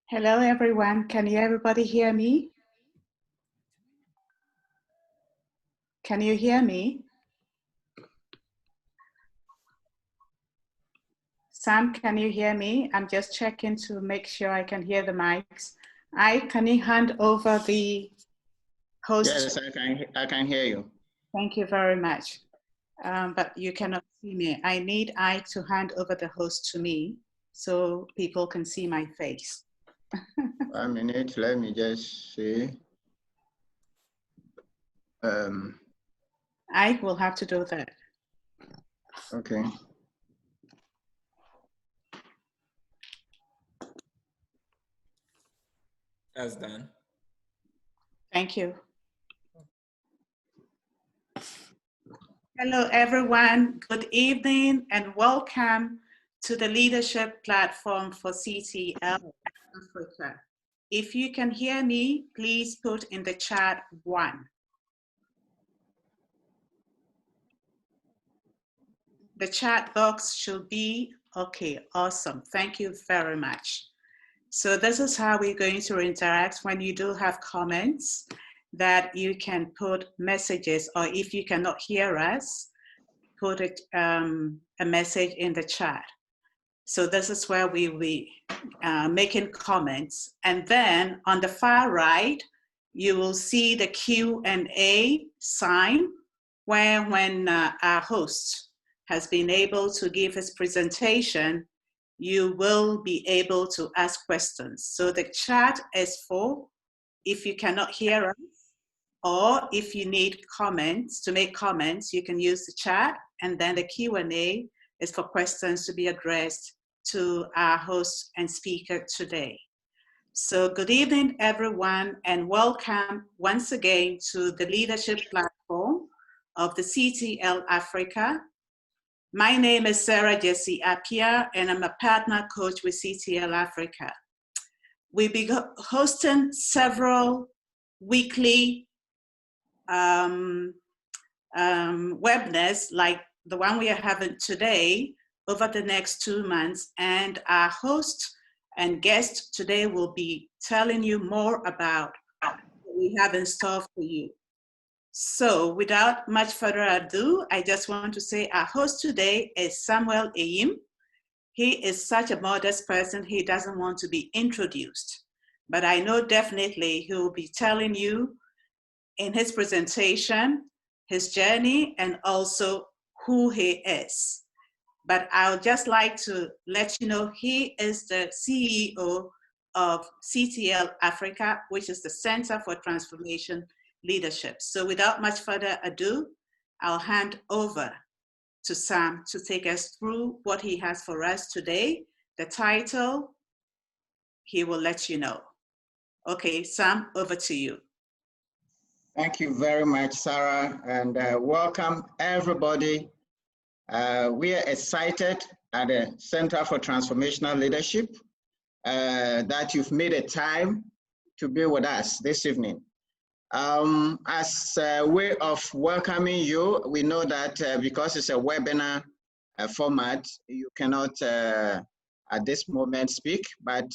Hello, everyone. Can everybody hear me? Can you hear me? Sam, can you hear me? I'm just checking to make sure I can hear the mics. Can you hand over the host? Yes, I can hear you. Thank you very much. But you cannot see me. I need Ike to hand over the host to me so people can see my face. 1 minute, let me just see. Ike will have to do that. Okay. That's done. Thank you. Hello, everyone. Good evening and welcome to the Leadership Platform for CTL Africa. If you can hear me, please put in the chat 1. The chat box should be okay. Awesome. Thank you very much. So this is how we're going to interact when you do have comments that you can put messages, or if you cannot hear us, put it, a message in the chat. So this is where we will be making comments. And then on the far right, you will see the Q&A sign where when our host has been able to give his presentation, you will be able to ask questions. So the chat is for if you cannot hear us, or if you need comments, to make comments, you can use the chat, and then the Q&A is for questions to be addressed to our host and speaker today. So good evening, everyone, and welcome once again to the Leadership Platform of the CTL Africa. My name is Sarah Jessie Appiah, and I'm a partner coach with CTL Africa. We'll be hosting several weekly webinars like the one we are having today over the next 2 months, and our host and guest today will be telling you more about what we have in store for you. So without much further ado, I just want to say our host today is Samuel Ayim. He is such a modest person, he doesn't want to be introduced, but I know definitely he will be telling you in his presentation, his journey, and also who he is. But I would just like to let you know he is the CEO of CTL Africa, which is the Center for Transformation Leadership. So without much further ado, I'll hand over to Sam to take us through what he has for us today. The title, he will let you know. Okay, Sam, over to you. Thank you very much, Sarah, and welcome everybody We are excited at the Center for Transformational Leadership that you've made a time to be with us this evening. As a way of welcoming you, we know that because it's a webinar format, you cannot at this moment speak, but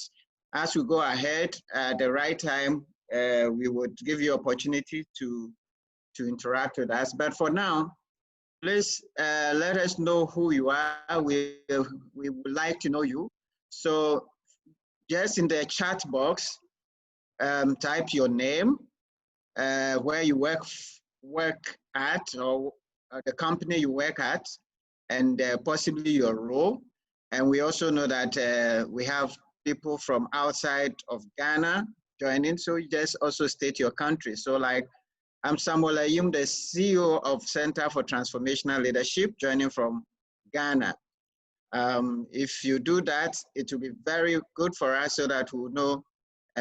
as we go ahead at the right time, we would give you opportunity to interact with us. But for now, please let us know who you are. We would like to know you. So just in the chat box, type your name, where you work at, or the company you work at, and possibly your role. And we also know that we have people from outside of Ghana joining, so you just also state your country. So like, I'm Samuel Ayim, the CEO of Center for Transformational Leadership, joining from Ghana. If you do that, it will be very good for us so that we'll know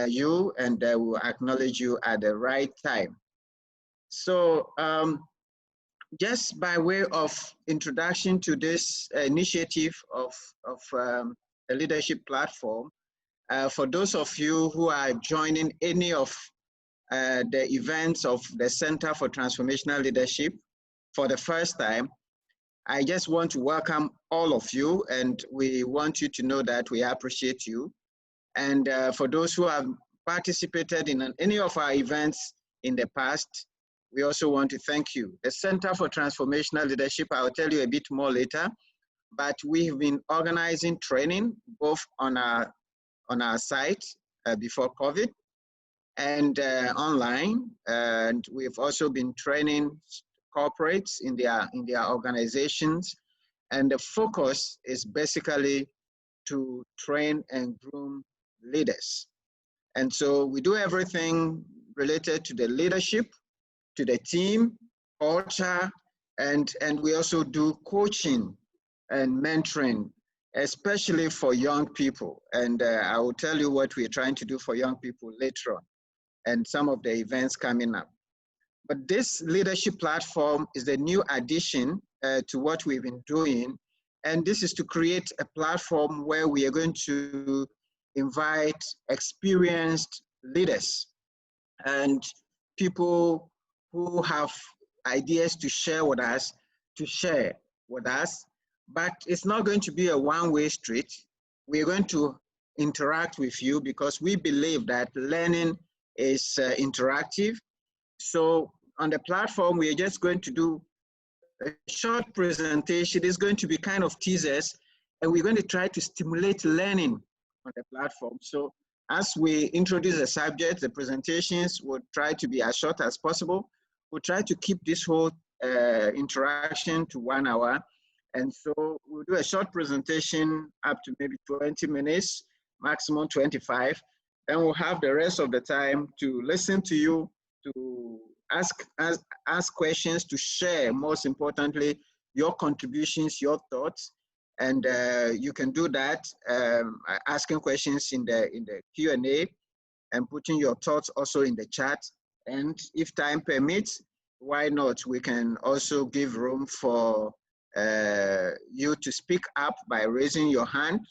you and we'll acknowledge you at the right time. So just by way of introduction to this initiative of a leadership platform, for those of you who are joining any of the events of the Center for Transformational Leadership for the first time, I just want to welcome all of you, and we want you to know that we appreciate you. And for those who have participated in any of our events in the past, we also want to thank you. The Center for Transformational Leadership, I'll tell you a bit more later, but we have been organizing training both on our site before COVID and online, and we've also been training corporates in their organizations, and the focus is basically to train and groom leaders. And so we do everything related to the leadership, to the team, culture, and we also do coaching and mentoring, especially for young people. And I will tell you what we're trying to do for young people later on, and some of the events coming up. But this leadership platform is the new addition to what we've been doing. And this is to create a platform where we are going to invite experienced leaders and people who have ideas to share with us, But it's not going to be a one-way street. We're going to interact with you because we believe that learning is interactive. So on the platform, we are just going to do a short presentation. It's going to be kind of teasers, and we're going to try to stimulate learning on the platform. So as we introduce the subject, the presentations will try to be as short as possible. We'll try to keep this whole interaction to 1 hour. And so we'll do a short presentation up to maybe 20 minutes, maximum 25. Then we'll have the rest of the time to listen to you, to ask questions, to share, most importantly, your contributions, your thoughts. And you can do that asking questions in the Q&A and putting your thoughts also in the chat. And if time permits, why not? We can also give room for you to speak up by raising your hand.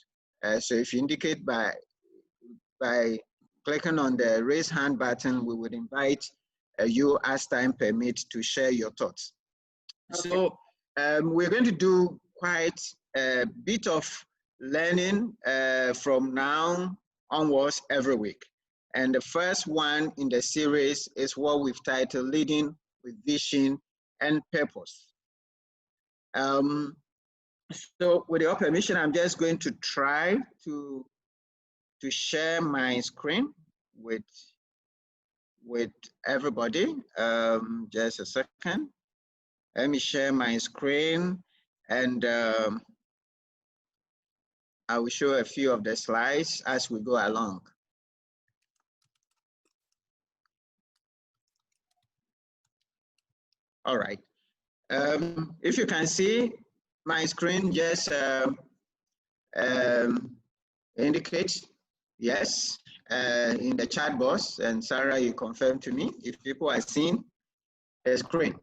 So if you indicate by clicking on the raise hand button, we would invite you as time permits to share your thoughts. Okay. So we're going to do quite a bit of learning from now onwards every week. And the first one in the series is what we've titled Leading with Vision and Purpose. So with your permission, I'm just going to try to share my screen with everybody. Just a second. Let me share my screen, and I will show a few of the slides as we go along. All right. If you can see my screen, just indicate yes in the chat box, and Sarah, you confirm to me if people are seeing the screen.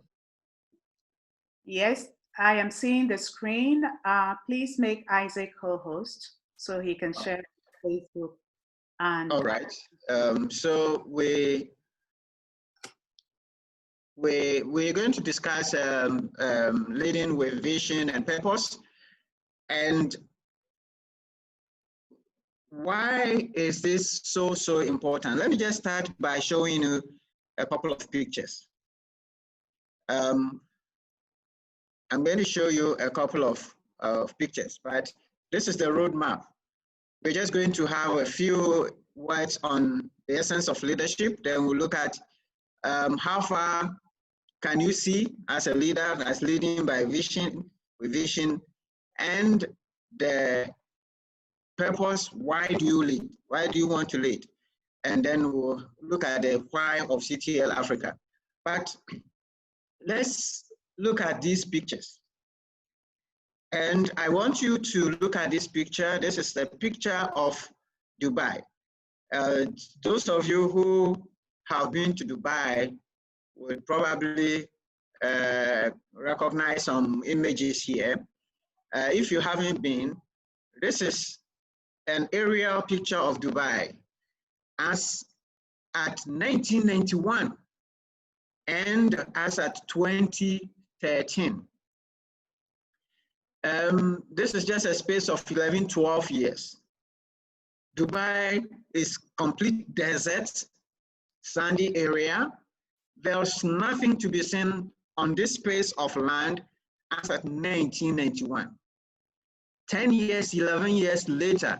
Yes, I am seeing the screen. Please make Isaac co-host so he can share Facebook. And all right. So we're going to discuss leading with vision and purpose. And why is this so important? Let me just start by showing you a couple of pictures. I'm going to show you a couple of pictures, but this is the roadmap. We're just going to have a few words on the essence of leadership. Then we'll look at how far can you see as a leader that's leading by vision, with vision, and the purpose. Why do you lead? Why do you want to lead? And then we'll look at the why of CTL Africa. But let's look at these pictures. And I want you to look at this picture. This is the picture of Dubai. Those of you who have been to Dubai will probably recognize some images here. If you haven't been, this is an aerial picture of Dubai as at 1991 and as at 2013. This is just a space of 11, 12 years. Dubai is complete desert, sandy area. There's nothing to be seen on this space of land as at 1991. 10 years, 11 years later,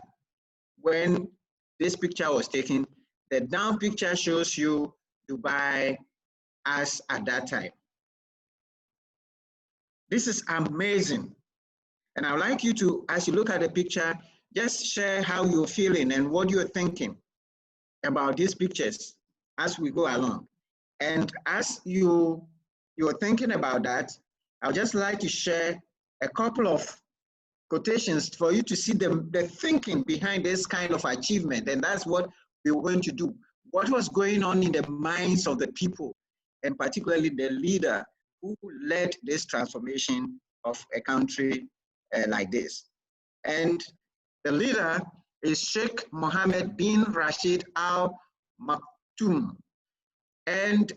when this picture was taken, the down picture shows you Dubai as at that time. This is amazing. And I'd like you to, as you look at the picture, just share how you're feeling and what you're thinking about these pictures as we go along. And as you're thinking about that, I'd just like to share a couple of quotations for you to see the thinking behind this kind of achievement. And that's what we're going to do. What was going on in the minds of the people, and particularly the leader who led this transformation of a country like this. And the leader is Sheikh Mohammed bin Rashid Al Maktoum. And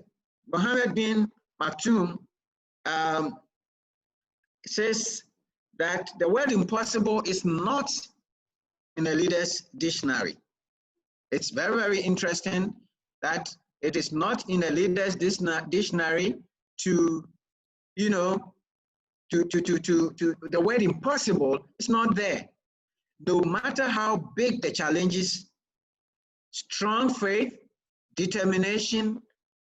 Mohammed bin Maktoum says that the word impossible is not in a leader's dictionary. It's very, very interesting that it is not in a leader's dictionary to, you know, the word impossible is not there. No matter how big the challenges, strong faith, determination,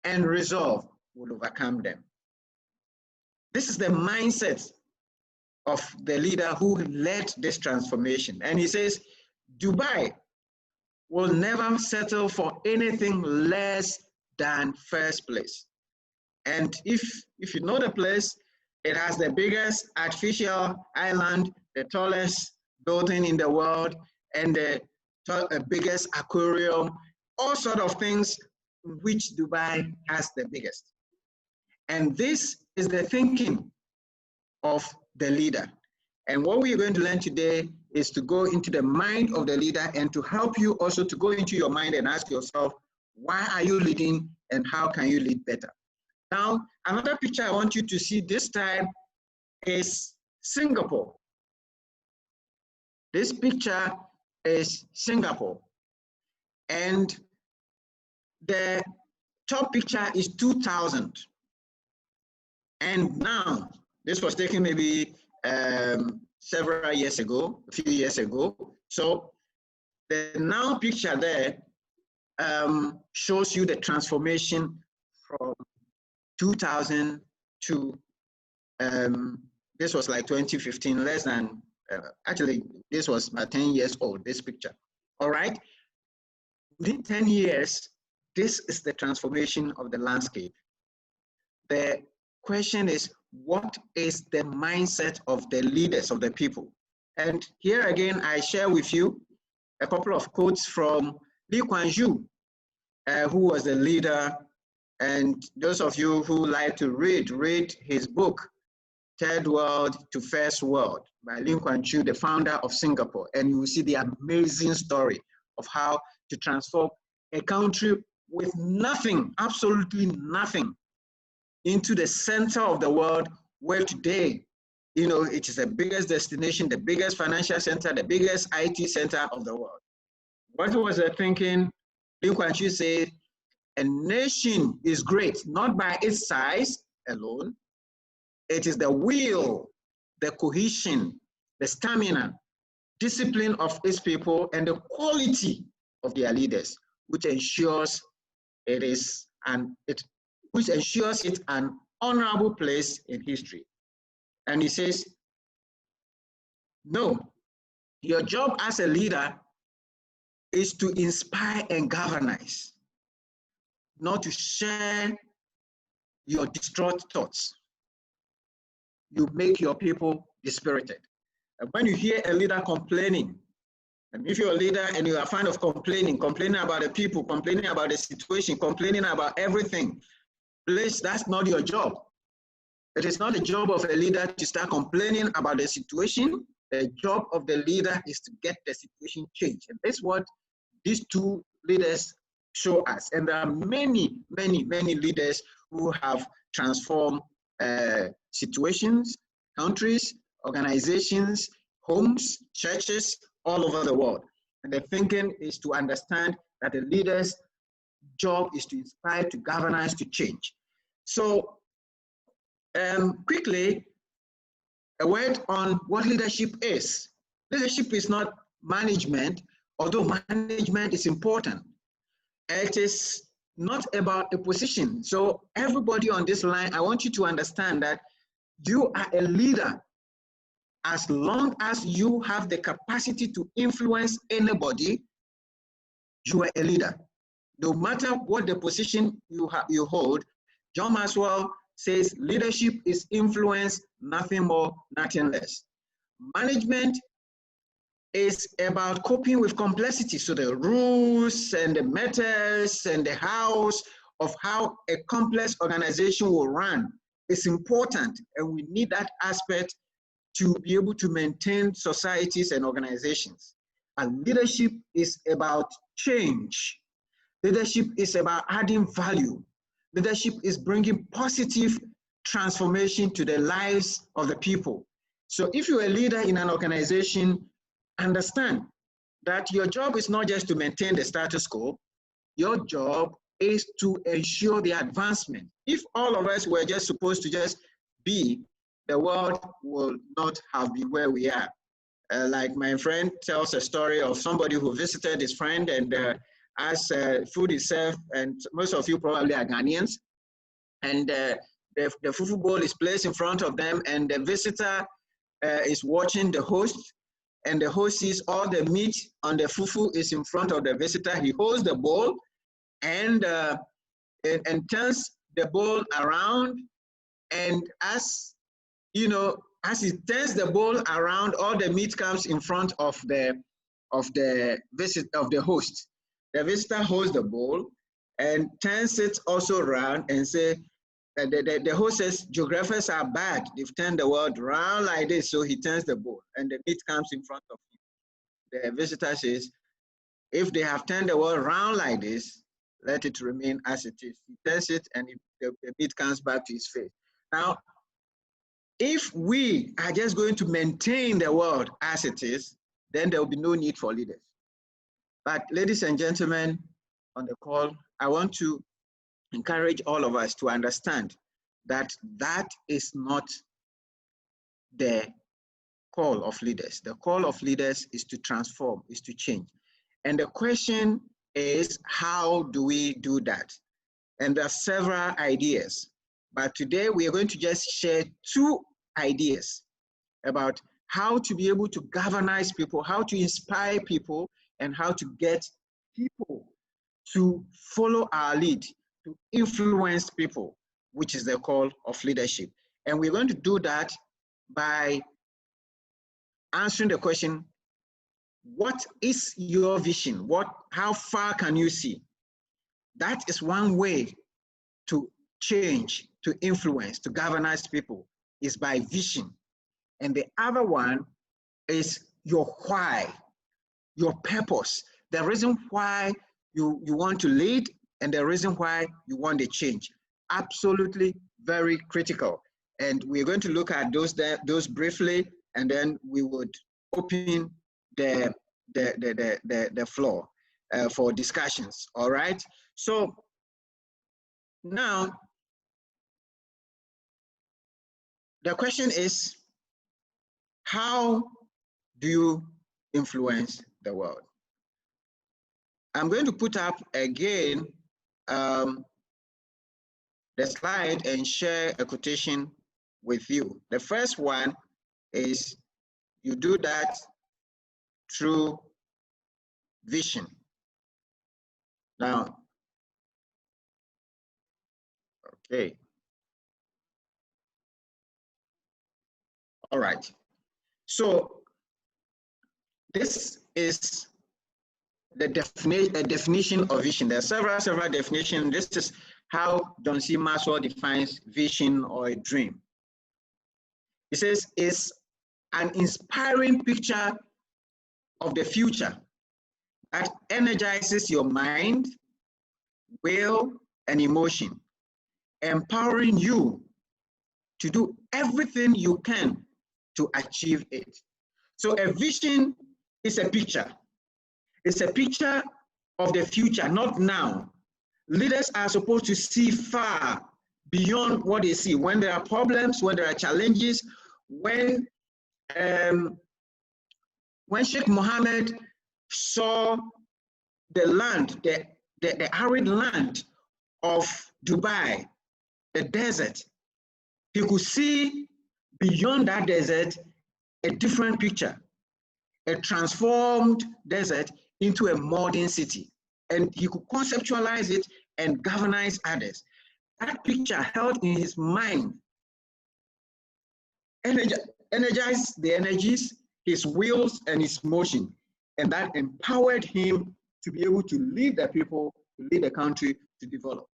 and resolve will overcome them. This is the mindset of the leader who led this transformation. And he says, Dubai will never settle for anything less than first place. And if you know the place, it has the biggest artificial island, the tallest building in the world, and the biggest aquarium, all sort of things which Dubai has the biggest. And this is the thinking of the leader. And what we're going to learn today is to go into the mind of the leader and to help you also to go into your mind and ask yourself, why are you leading and how can you lead better? Now, another picture I want you to see this time is Singapore. This picture is Singapore. And the top picture is 2000. And now, this was taken maybe several years ago, a few years ago. So the now picture there shows you the transformation from 2000 to, this was like 2015, less than, actually, this was about 10 years old, this picture. All right. Within 10 years, this is the transformation of the landscape. The question is, what is the mindset of the leaders, of the people? And here again, I share with you a couple of quotes from Lee Kuan Yew, who was the leader. And those of you who like to read his book, Third World to First World by Lee Kuan Yew, the founder of Singapore. And you will see the amazing story of how to transform a country with nothing, absolutely nothing, into the center of the world, where today, you know, it is the biggest destination, the biggest financial center, the biggest IT center of the world. What was the thinking? Lee Kuan Yew said, a nation is great, not by its size alone. It is the will, the cohesion, the stamina, discipline of its people, and the quality of their leaders, which ensures it an honorable place in history. And he says, no, your job as a leader is to inspire and galvanize, not to share your distraught thoughts. You make your people dispirited. And when you hear a leader complaining, and if you're a leader and you are a fan of complaining about the people, complaining about the situation, complaining about everything, please, that's not your job. It is not the job of a leader to start complaining about the situation. The job of the leader is to get the situation changed. And that's what these two leaders show us. And there are many, many, many leaders who have transformed situations, countries, organizations, homes, churches, all over the world. And the thinking is to understand that the leader's job is to inspire, to galvanize, to change. So quickly, a word on what leadership is. Leadership is not management, although management is important. It is not about a position. So everybody on this line, I want you to understand that you are a leader as long as you have the capacity to influence anybody. You are a leader. No matter what the position you hold, John Maxwell says leadership is influence, nothing more, nothing less. Management is about coping with complexity. So the rules and the methods and the hows of how a complex organization will run is important, and we need that aspect to be able to maintain societies and organizations. And leadership is about change. Leadership is about adding value. Leadership is bringing positive transformation to the lives of the people. So if you're a leader in an organization, understand that your job is not just to maintain the status quo. Your job is to ensure the advancement. If all of us were just supposed to just be, the world will not have been where we are. Like my friend tells a story of somebody who visited his friend, and as food is served, and most of you probably are Ghanaians, and the fufu bowl is placed in front of them, and the visitor is watching the host, and the host sees all the meat on the fufu is in front of the visitor. He holds the bowl and turns the bowl around, and as you know, as he turns the bowl around, all the meat comes in front of the host. The visitor holds the bowl and turns it also around and say, the host says, geographers are bad. They've turned the world around like this. So he turns the bowl and the meat comes in front of him. The visitor says, if they have turned the world around like this, let it remain as it is. He turns it and the meat comes back to his face. Now, if we are just going to maintain the world as it is, then there will be no need for leaders. But ladies and gentlemen on the call, I want to encourage all of us to understand that that is not the call of leaders. The call of leaders is to transform, is to change. And the question is, how do we do that? And there are several ideas. But today we are going to just share two ideas about how to be able to galvanize people, how to inspire people, and how to get people to follow our lead, to influence people, which is the call of leadership. And we're going to do that by answering the question, what is your vision? How far can you see? That is one way to change, to influence, to galvanize people. is by vision. And the other one is your why, your purpose, the reason why you want to lead and the reason why you want the change. Absolutely very critical. And we're going to look at those briefly, and then we would open the floor for discussions. All right. So now the question is, how do you influence the world? I'm going to put up again the slide and share a quotation with you. The first one is, you do that through vision. Now, okay. All right. So this is the definition of vision. There are several definitions. This is how John C. Maxwell defines vision or a dream. He says it's an inspiring picture of the future that energizes your mind, will, and emotion, empowering you to do everything you can to achieve it. So a vision is a picture. It's a picture of the future, not now. Leaders are supposed to see far beyond what they see. When there are problems, when there are challenges, when Sheikh Mohammed saw the land, the arid land of Dubai, the desert, he could see beyond that desert a different picture, a transformed desert into a modern city. And he could conceptualize it and galvanize others. That picture held in his mind energized the energies, his wills, and his motion. And that empowered him to be able to lead the people, to lead the country to develop.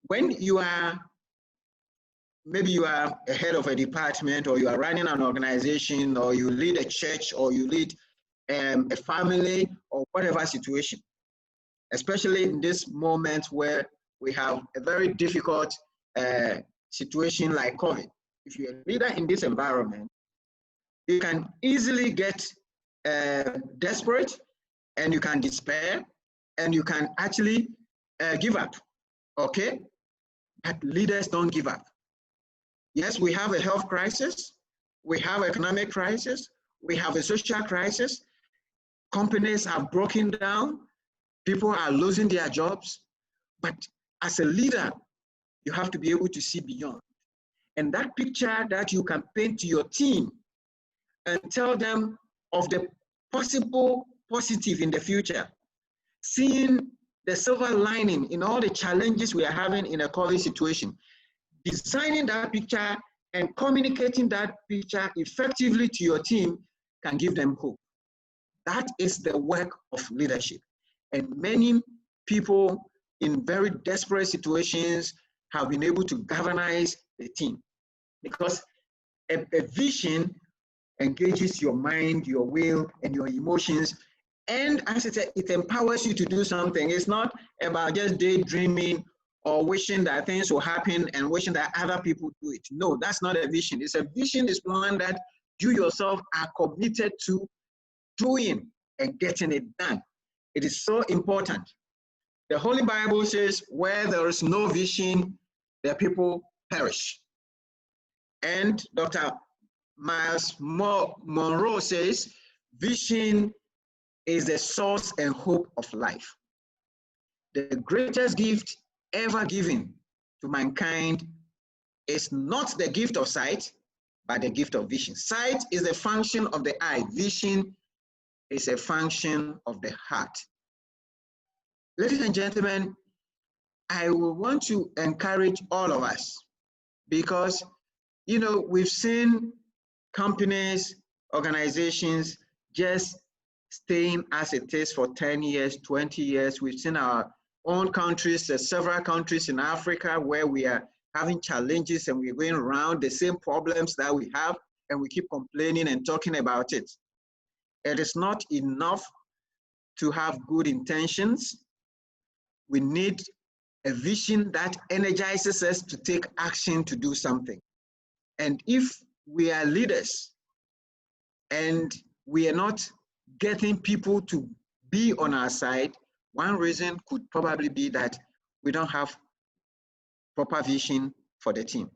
When you are, maybe you are a head of a department, or you are running an organization, or you lead a church, or you lead a family, or whatever situation, especially in this moment where we have a very difficult situation like COVID. If you're a leader in this environment, you can easily get desperate, and you can despair, and you can actually give up, okay? But leaders don't give up. Yes, we have a health crisis, we have economic crisis, we have a social crisis, companies are broken down, people are losing their jobs, but as a leader, you have to be able to see beyond. And that picture that you can paint to your team and tell them of the possible positive in the future, seeing the silver lining in all the challenges we are having in a COVID situation, designing that picture and communicating that picture effectively to your team can give them hope. That is the work of leadership. And many people in very desperate situations have been able to galvanize the team, because a vision engages your mind, your will, and your emotions. And as it empowers you to do something. It's not about just daydreaming or wishing that things will happen and wishing that other people do it. No, that's not a vision. It's a vision is one that you yourself are committed to doing and getting it done. It is so important. The Holy Bible says, where there is no vision, the people perish. And Dr. Miles Monroe says, vision is the source and hope of life. The greatest gift ever given to mankind is not the gift of sight, but the gift of vision. Sight is a function of the eye. Vision is a function of the heart. Ladies and gentlemen, I will want to encourage all of us, because, you know, we've seen companies, organizations just staying as it is for 10 years, 20 years. We've seen our own countries, several countries in Africa where we are having challenges and we're going around the same problems that we have and we keep complaining and talking about it. It is not enough to have good intentions. We need a vision that energizes us to take action to do something. And if we are leaders and we are not getting people to be on our side, one reason could probably be that we don't have proper vision for the team.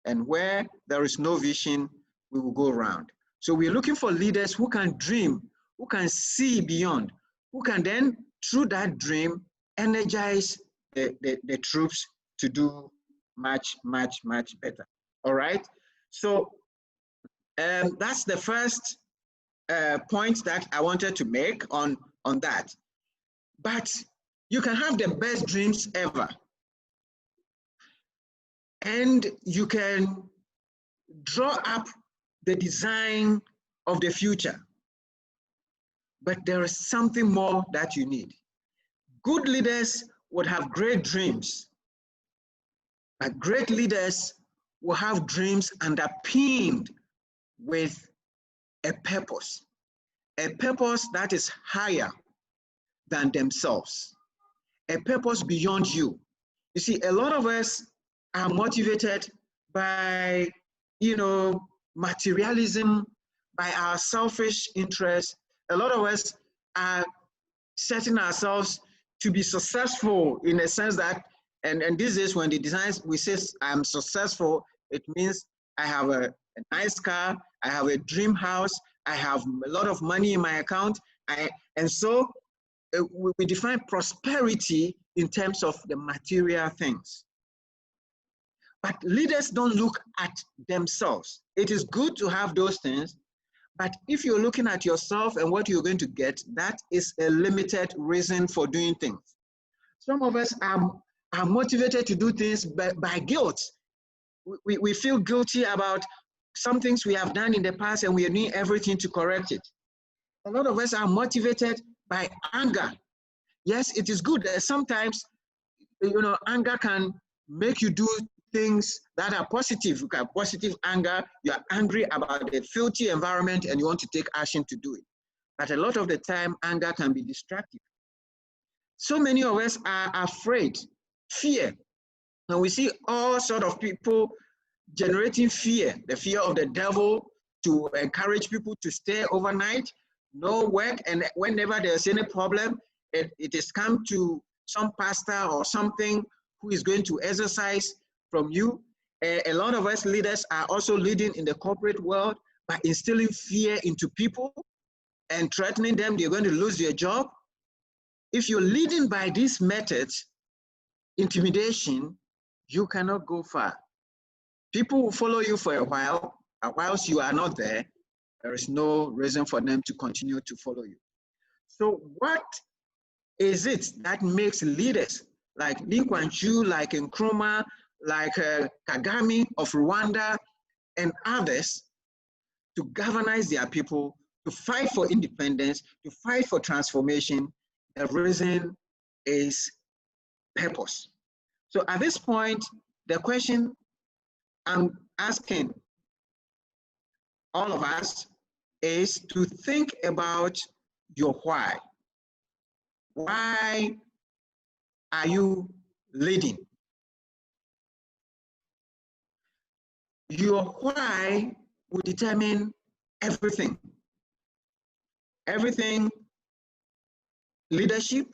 And where there is no vision, we will go around. So we're looking for leaders who can dream, who can see beyond, who can then, through that dream, energize the troops to do much, much, much better. All right? So that's the first point that I wanted to make on that. But you can have the best dreams ever. And you can draw up the design of the future. But there is something more that you need. Good leaders would have great dreams, but great leaders will have dreams underpinned with a purpose that is higher than themselves, a purpose beyond you. You see, a lot of us are motivated by, materialism, by our selfish interests. A lot of us are setting ourselves to be successful in a sense that, and this is when the designs, we say I'm successful, it means I have a nice car, I have a dream house, I have a lot of money in my account, and so we define prosperity in terms of the material things. But leaders don't look at themselves. It is good to have those things, but if you're looking at yourself and what you're going to get, that is a limited reason for doing things. Some of us are motivated to do things by guilt. We feel guilty about some things we have done in the past and we are doing everything to correct it. A lot of us are motivated by anger. Yes, it is good that sometimes, anger can make you do things that are positive. You have positive anger, you are angry about a filthy environment and you want to take action to do it. But a lot of the time, anger can be destructive. So many of us are afraid, fear. And we see all sorts of people generating fear, the fear of the devil, to encourage people to stay overnight, no work, and whenever there's any problem, it is come to some pastor or something who is going to exercise from you. A lot of us leaders are also leading in the corporate world by instilling fear into people and threatening them they're going to lose their job. If you're leading by these methods, intimidation, you cannot go far. People will follow you for a while, and whilst you are not there, there is no reason for them to continue to follow you. So what is it that makes leaders like Lee Kuan Yew, like Nkrumah, like Kagame of Rwanda, and others to galvanize their people, to fight for independence, to fight for transformation? The reason is purpose. So at this point, the question I'm asking all of us is to think about your why. Why are you leading? Your why will determine everything. Everything, leadership,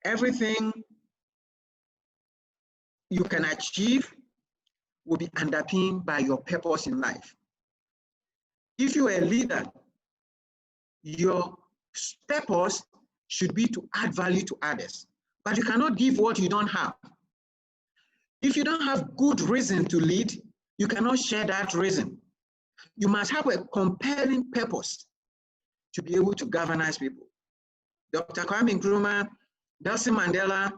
everything you can achieve will be underpinned by your purpose in life. If you are a leader, your purpose should be to add value to others, but you cannot give what you don't have. If you don't have good reason to lead, you cannot share that reason. You must have a compelling purpose to be able to galvanize people. Dr. Kwame Nkrumah, Nelson Mandela,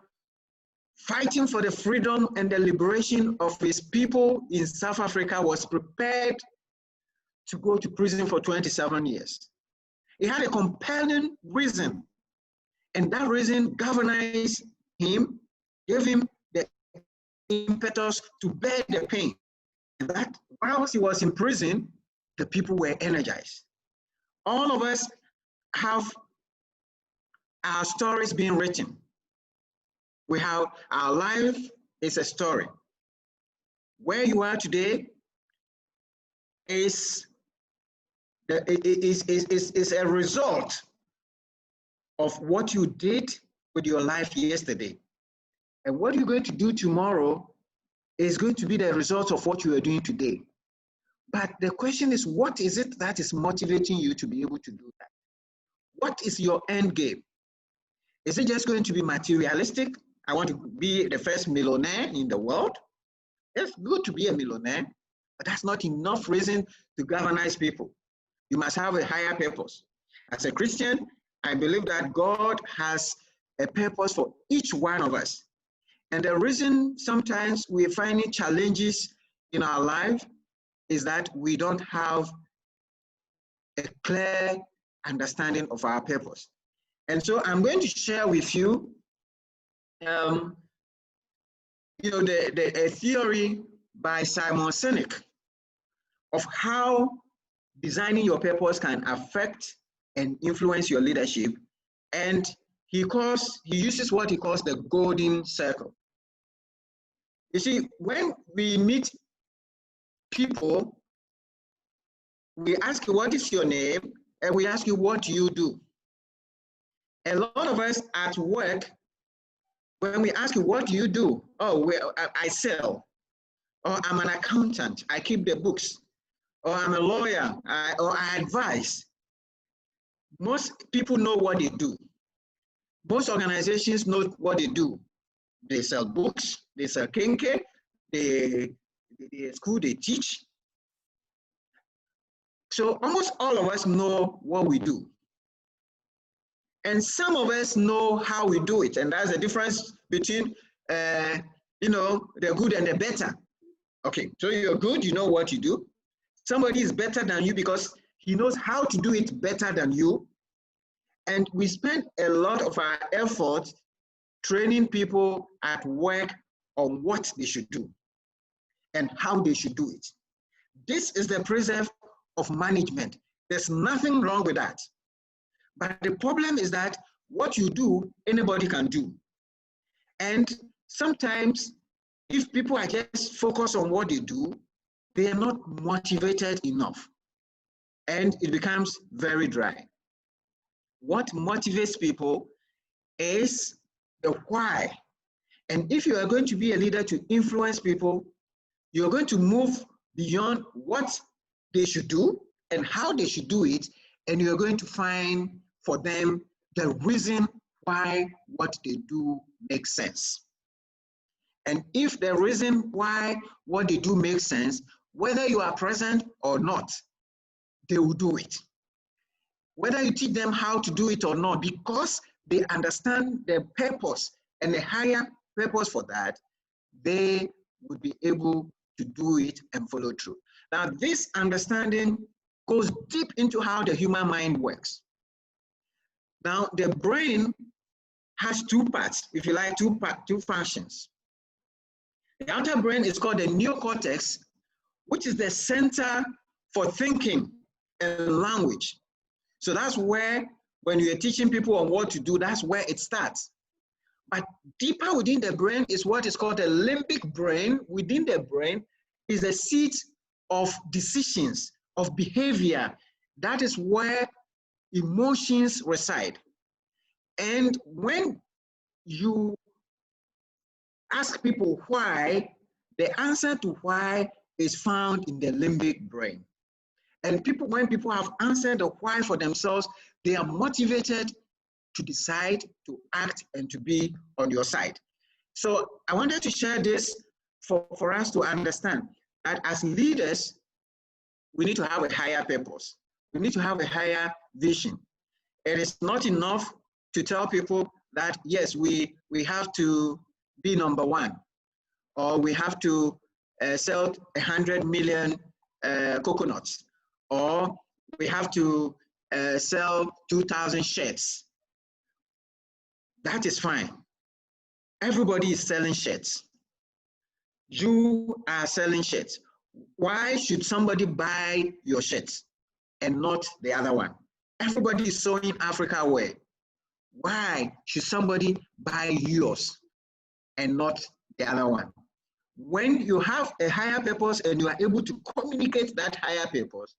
fighting for the freedom and the liberation of his people in South Africa, was prepared to go to prison for 27 years. He had a compelling reason, and that reason galvanized him, gave him the impetus to bear the pain. And that whilst he was in prison, the people were energized. All of us have our stories being written. We have our life is a story. Where you are today is a result of what you did with your life yesterday. And what you're going to do tomorrow is going to be the result of what you are doing today. But the question is, what is it that is motivating you to be able to do that? What is your end game? Is it just going to be materialistic? I want to be the first millionaire in the world. It's good to be a millionaire, but that's not enough reason to galvanize people. You must have a higher purpose. As a Christian, I believe that God has a purpose for each one of us. And the reason sometimes we're finding challenges in our life is that we don't have a clear understanding of our purpose. And so I'm going to share with you, a theory by Simon Sinek of how designing your purpose can affect and influence your leadership. And he uses what he calls the golden circle. You see, when we meet people, we ask you, what is your name? And we ask you, what do you do? A lot of us at work, when we ask you, what do you do? Oh, well, I sell. Or I'm an accountant, I keep the books. Or I'm a lawyer, or I advise. Most people know what they do. Most organizations know what they do. They sell books, they sell kenke, they school, they teach. So almost all of us know what we do. And some of us know how we do it. And that's the difference between, the good and the better. Okay, so you're good, you know what you do. Somebody is better than you because he knows how to do it better than you. And we spend a lot of our effort training people at work on what they should do and how they should do it. This is the principle of management. There's nothing wrong with that. But the problem is that what you do, anybody can do. And sometimes if people are just focused on what they do, they are not motivated enough. And it becomes very dry. What motivates people is the why. And if you are going to be a leader to influence people, you're going to move beyond what they should do and how they should do it, and you're going to find for them the reason why what they do makes sense. And if the reason why what they do makes sense, whether you are present or not, they will do it. Whether you teach them how to do it or not, because they understand the purpose and the higher purpose for that, they would be able to do it and follow through. Now, this understanding goes deep into how the human mind works. Now, the brain has two parts, if you like, two functions. The outer brain is called the neocortex, which is the center for thinking and language. So that's where, when you're teaching people on what to do, that's where it starts. But deeper within the brain is what is called the limbic brain. Within the brain is the seat of decisions, of behavior. That is where emotions reside. And when you ask people why, the answer to why is found in the limbic brain. And when people have answered the why for themselves, they are motivated to decide, to act, and to be on your side. So I wanted to share this for us to understand that as leaders, we need to have a higher purpose. We need to have a higher vision. It is not enough to tell people that, yes, we have to be number one, or we have to sell 100 million coconuts, or we have to sell 2,000 shirts. That is fine. Everybody is selling shirts. you are selling shirts. Why should somebody buy your shirts and not the other one? Everybody is sewing Africa wear. Why should somebody buy yours and not the other one? When you have a higher purpose and you are able to communicate that higher purpose,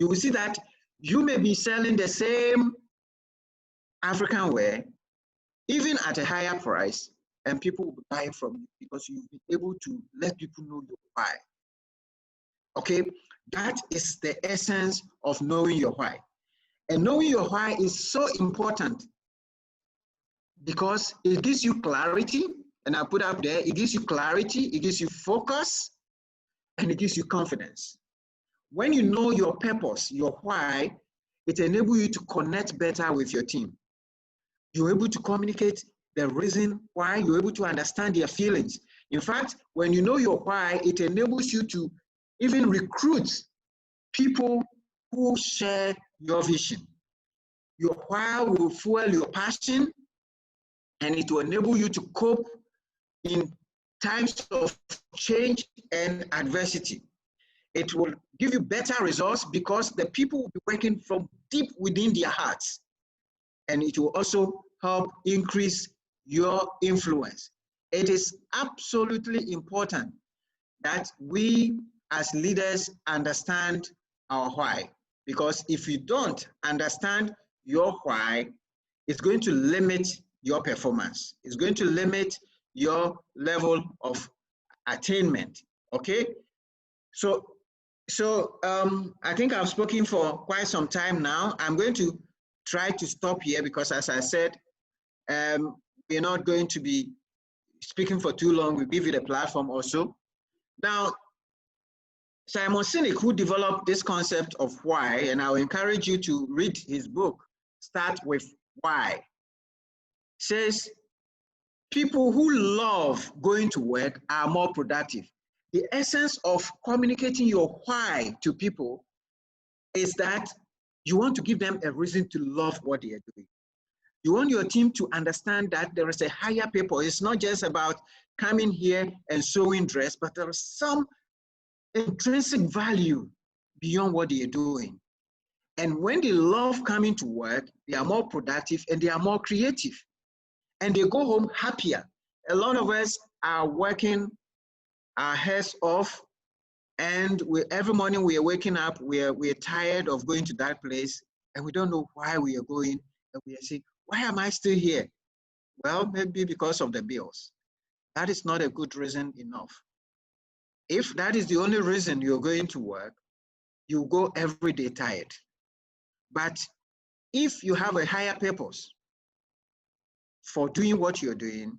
you will see that you may be selling the same African wear, even at a higher price, and people will buy from you because you've been able to let people know your why. Okay, that is the essence of knowing your why. And knowing your why is so important because it gives you clarity, and I put up there, it gives you clarity, it gives you focus, and it gives you confidence. When you know your purpose, your why, it enables you to connect better with your team. You're able to communicate the reason why, you're able to understand their feelings. In fact, when you know your why, it enables you to even recruit people who share your vision. Your why will fuel your passion, and it will enable you to cope in times of change and adversity. It will give you better results because the people will be working from deep within their hearts. And it will also help increase your influence. It is absolutely important that we as leaders understand our why, because if you don't understand your why, it's going to limit your performance. It's going to limit your level of attainment, okay? So I think I've spoken for quite some time now. I'm going to try to stop here because, as I said, we're not going to be speaking for too long. We'll give you the platform also. Now, Simon Sinek, who developed this concept of why, and I'll encourage you to read his book, Start With Why, says people who love going to work are more productive. The essence of communicating your why to people is that you want to give them a reason to love what they are doing. You want your team to understand that there is a higher purpose. It's not just about coming here and sewing dress, but there is some intrinsic value beyond what they are doing. And when they love coming to work, they are more productive and they are more creative. And they go home happier. A lot of us are working our heads off, and every morning we are waking up, we're tired of going to that place, and we don't know why we are going, and we are saying, why am I still here? Well, maybe because of the bills. That is not a good reason enough. If that is the only reason you're going to work, you go every day tired. But if you have a higher purpose for doing what you're doing,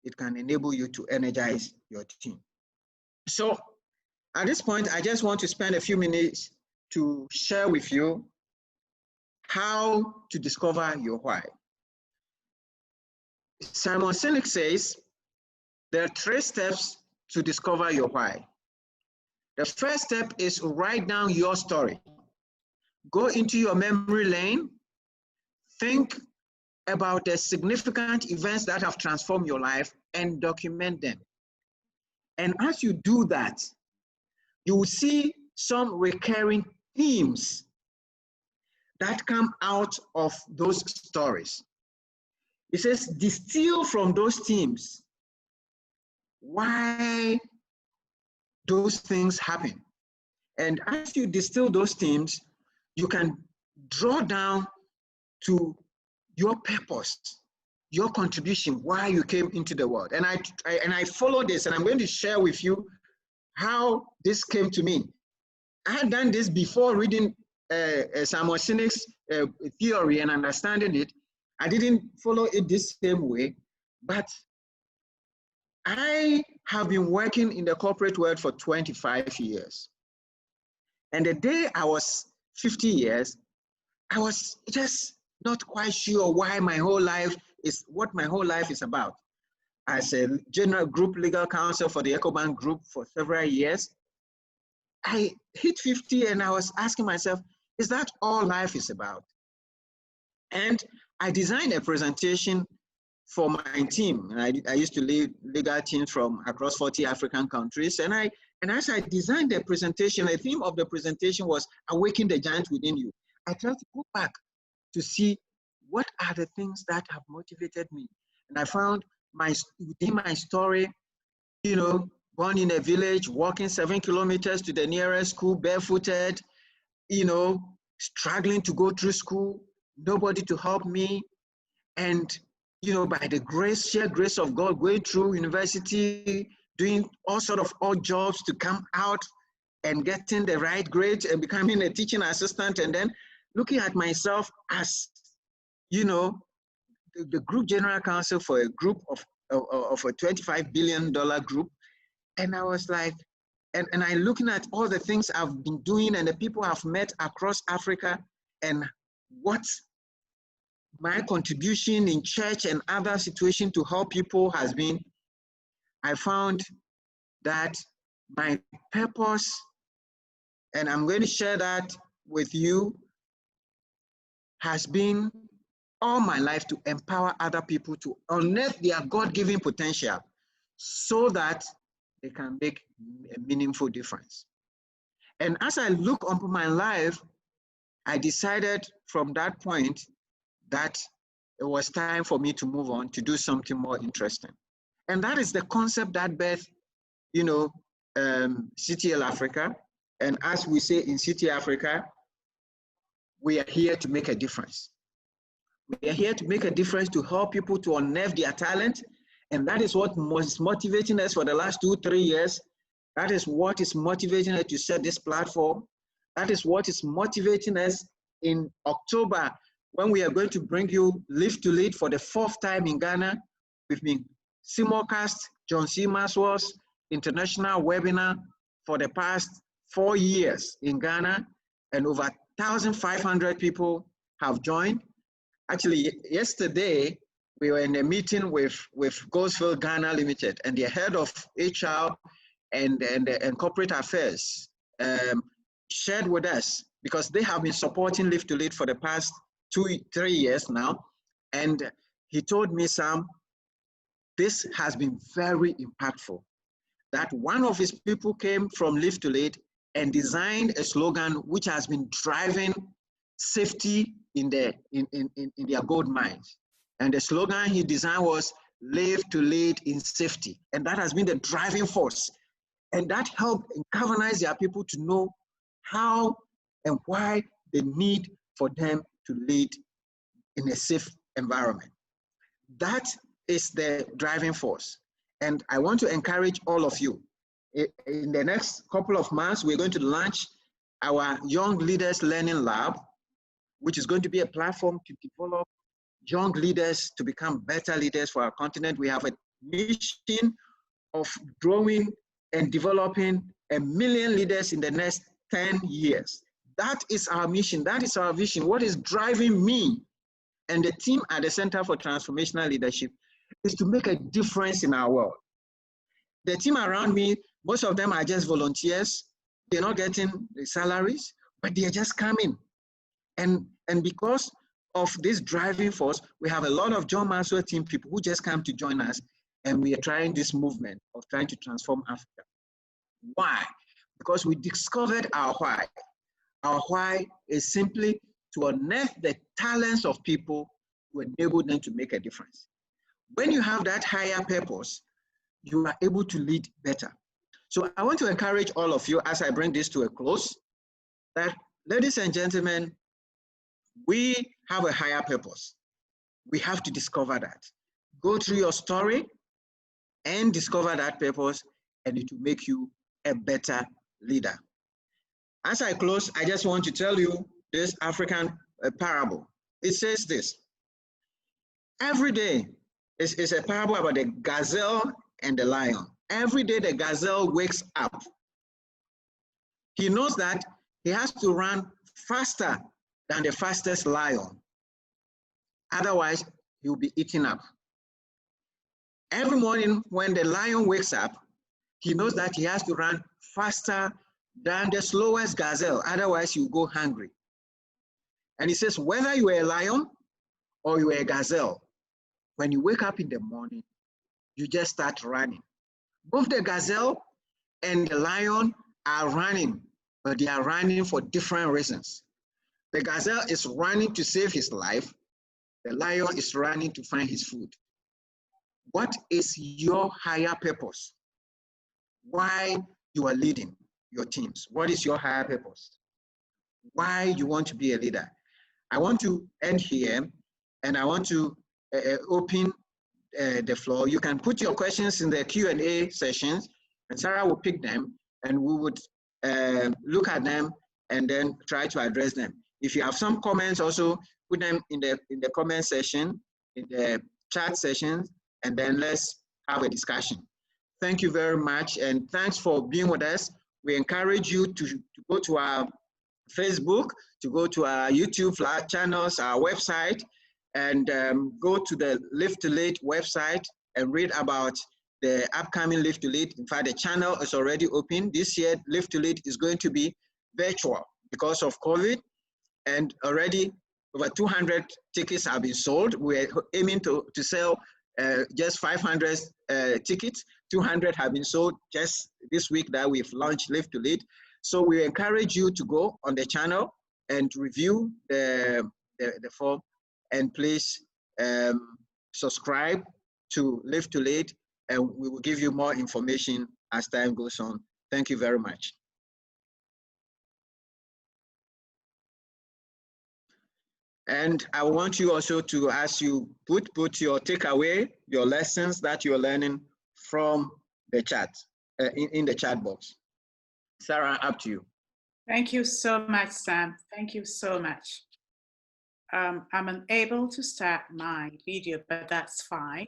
it can enable you to energize your team. So at this point, I just want to spend a few minutes to share with you how to discover your why. Simon Sinek says there are 3 steps to discover your why. The first step is write down your story. Go into your memory lane, think about the significant events that have transformed your life and document them. And as you do that, you will see some recurring themes that come out of those stories. It says, distill from those themes why those things happen. And as you distill those themes, you can draw down to your purpose, your contribution, why you came into the world. And I follow this, and I'm going to share with you how this came to me. I had done this before reading Simon Sinek's theory and understanding it. I didn't follow it this same way, but I have been working in the corporate world for 25 years. And the day I was 50 years, I was just not quite sure why what my whole life is about. As a general group legal counsel for the EcoBank Group for several years, I hit 50 and I was asking myself, is that all life is about? And I designed a presentation for my team. I used to lead legal teams from across 40 African countries. And as I designed the presentation, the theme of the presentation was Awaken the Giant Within You. I tried to go back to see what are the things that have motivated me. And I found within my story, you know, born in a village, walking 7 kilometers to the nearest school, barefooted, you know, struggling to go through school, nobody to help me. And, you know, by the sheer grace of God, going through university, doing all sort of odd jobs to come out and getting the right grades and becoming a teaching assistant, and then looking at myself as, you know, the group general counsel for a group of a $25 billion group. And I was like, and I looking at all the things I've been doing and the people I've met across Africa and what my contribution in church and other situations to help people has been, I found that my purpose, and I'm going to share that with you, has been all my life to empower other people to unearth their God-given potential so that they can make a meaningful difference. And as I look upon my life, I decided from that point that it was time for me to move on to do something more interesting. And that is the concept that birthed, you know, CTL Africa. And as we say in CTL Africa, we are here to make a difference. We are here to make a difference, to help people to unearth their talent. And that is what was motivating us for the last 2-3 years. That is what is motivating us to set this platform. That is what is motivating us in October, when we are going to bring you Live to Lead for the 4th time in Ghana. We've been simulcast John C. Maxwell's international webinar for the past 4 years in Ghana, and over 1,500 people have joined. Actually, yesterday, we were in a meeting with Goldsville Ghana Limited, and the head of HR and corporate affairs shared with us, because they have been supporting Live to Lead for the past 2-3 years now. And he told me, Sam, this has been very impactful, that one of his people came from Live to Lead and designed a slogan which has been driving safety in their gold mines. And the slogan he designed was Live to Lead in Safety. And that has been the driving force. And that helped galvanize their people to know how and why they need for them to lead in a safe environment. That is the driving force. And I want to encourage all of you. In the next couple of months, we're going to launch our Young Leaders Learning Lab, which is going to be a platform to develop young leaders to become better leaders for our continent. We have a mission of growing and developing 1 million leaders in the next 10 years. That is our mission. That is our vision. What is driving me and the team at the Center for Transformational Leadership is to make a difference in our world. The team around me, most of them are just volunteers. They're not getting the salaries, but they're just coming. And because of this driving force, we have a lot of John Maxwell team people who just come to join us, and we are trying this movement of trying to transform Africa. Why? Because we discovered our why. Our why is simply to unearth the talents of people to enable them to make a difference. When you have that higher purpose, you are able to lead better. So I want to encourage all of you as I bring this to a close, that, ladies and gentlemen, we have a higher purpose. We have to discover that. Go through your story and discover that purpose, and it will make you a better leader. As I close, I just want to tell you this African parable. It says this: every day is a parable about the gazelle and the lion. Every day the gazelle wakes up, he knows that he has to run faster than the fastest lion. Otherwise, he will be eaten up. Every morning when the lion wakes up, he knows that he has to run faster than the slowest gazelle. Otherwise, you go hungry. And he says, whether you are a lion or you are a gazelle, When you wake up in the morning, you just start running. Both the gazelle and the lion are running, but they are running for different reasons. The gazelle is running to save his life. The lion is running to find his food. What is your higher purpose? Why you are leading your teams? What is your higher purpose? Why you want to be a leader? I want to end here, and I want to open the floor. You can put your questions in the Q&A sessions, and Sarah will pick them, and we would look at them and then try to address them. If you have some comments, also put them in the comment section, in the chat session, and then let's have a discussion. Thank you very much, and thanks for being with us. We encourage you to go to our Facebook, to go to our YouTube channels, our website, and go to the Live to Lead website and read about the upcoming Live to Lead. In fact, the channel is already open. This year, Live to Lead is going to be virtual because of COVID, and already over 200 tickets have been sold. We're aiming to sell just 500 tickets. 200 have been sold just this week that we've launched Live to Lead. So we encourage you to go on the channel and review the form, and please subscribe to Live to Lead, and we will give you more information as time goes on. Thank you very much. And I want you also to, as you put your takeaway, your lessons that you're learning from the chat, in the chat box. Sarah, up to you. Thank you so much, Sam. Thank you so much. I'm unable to start my video, but that's fine.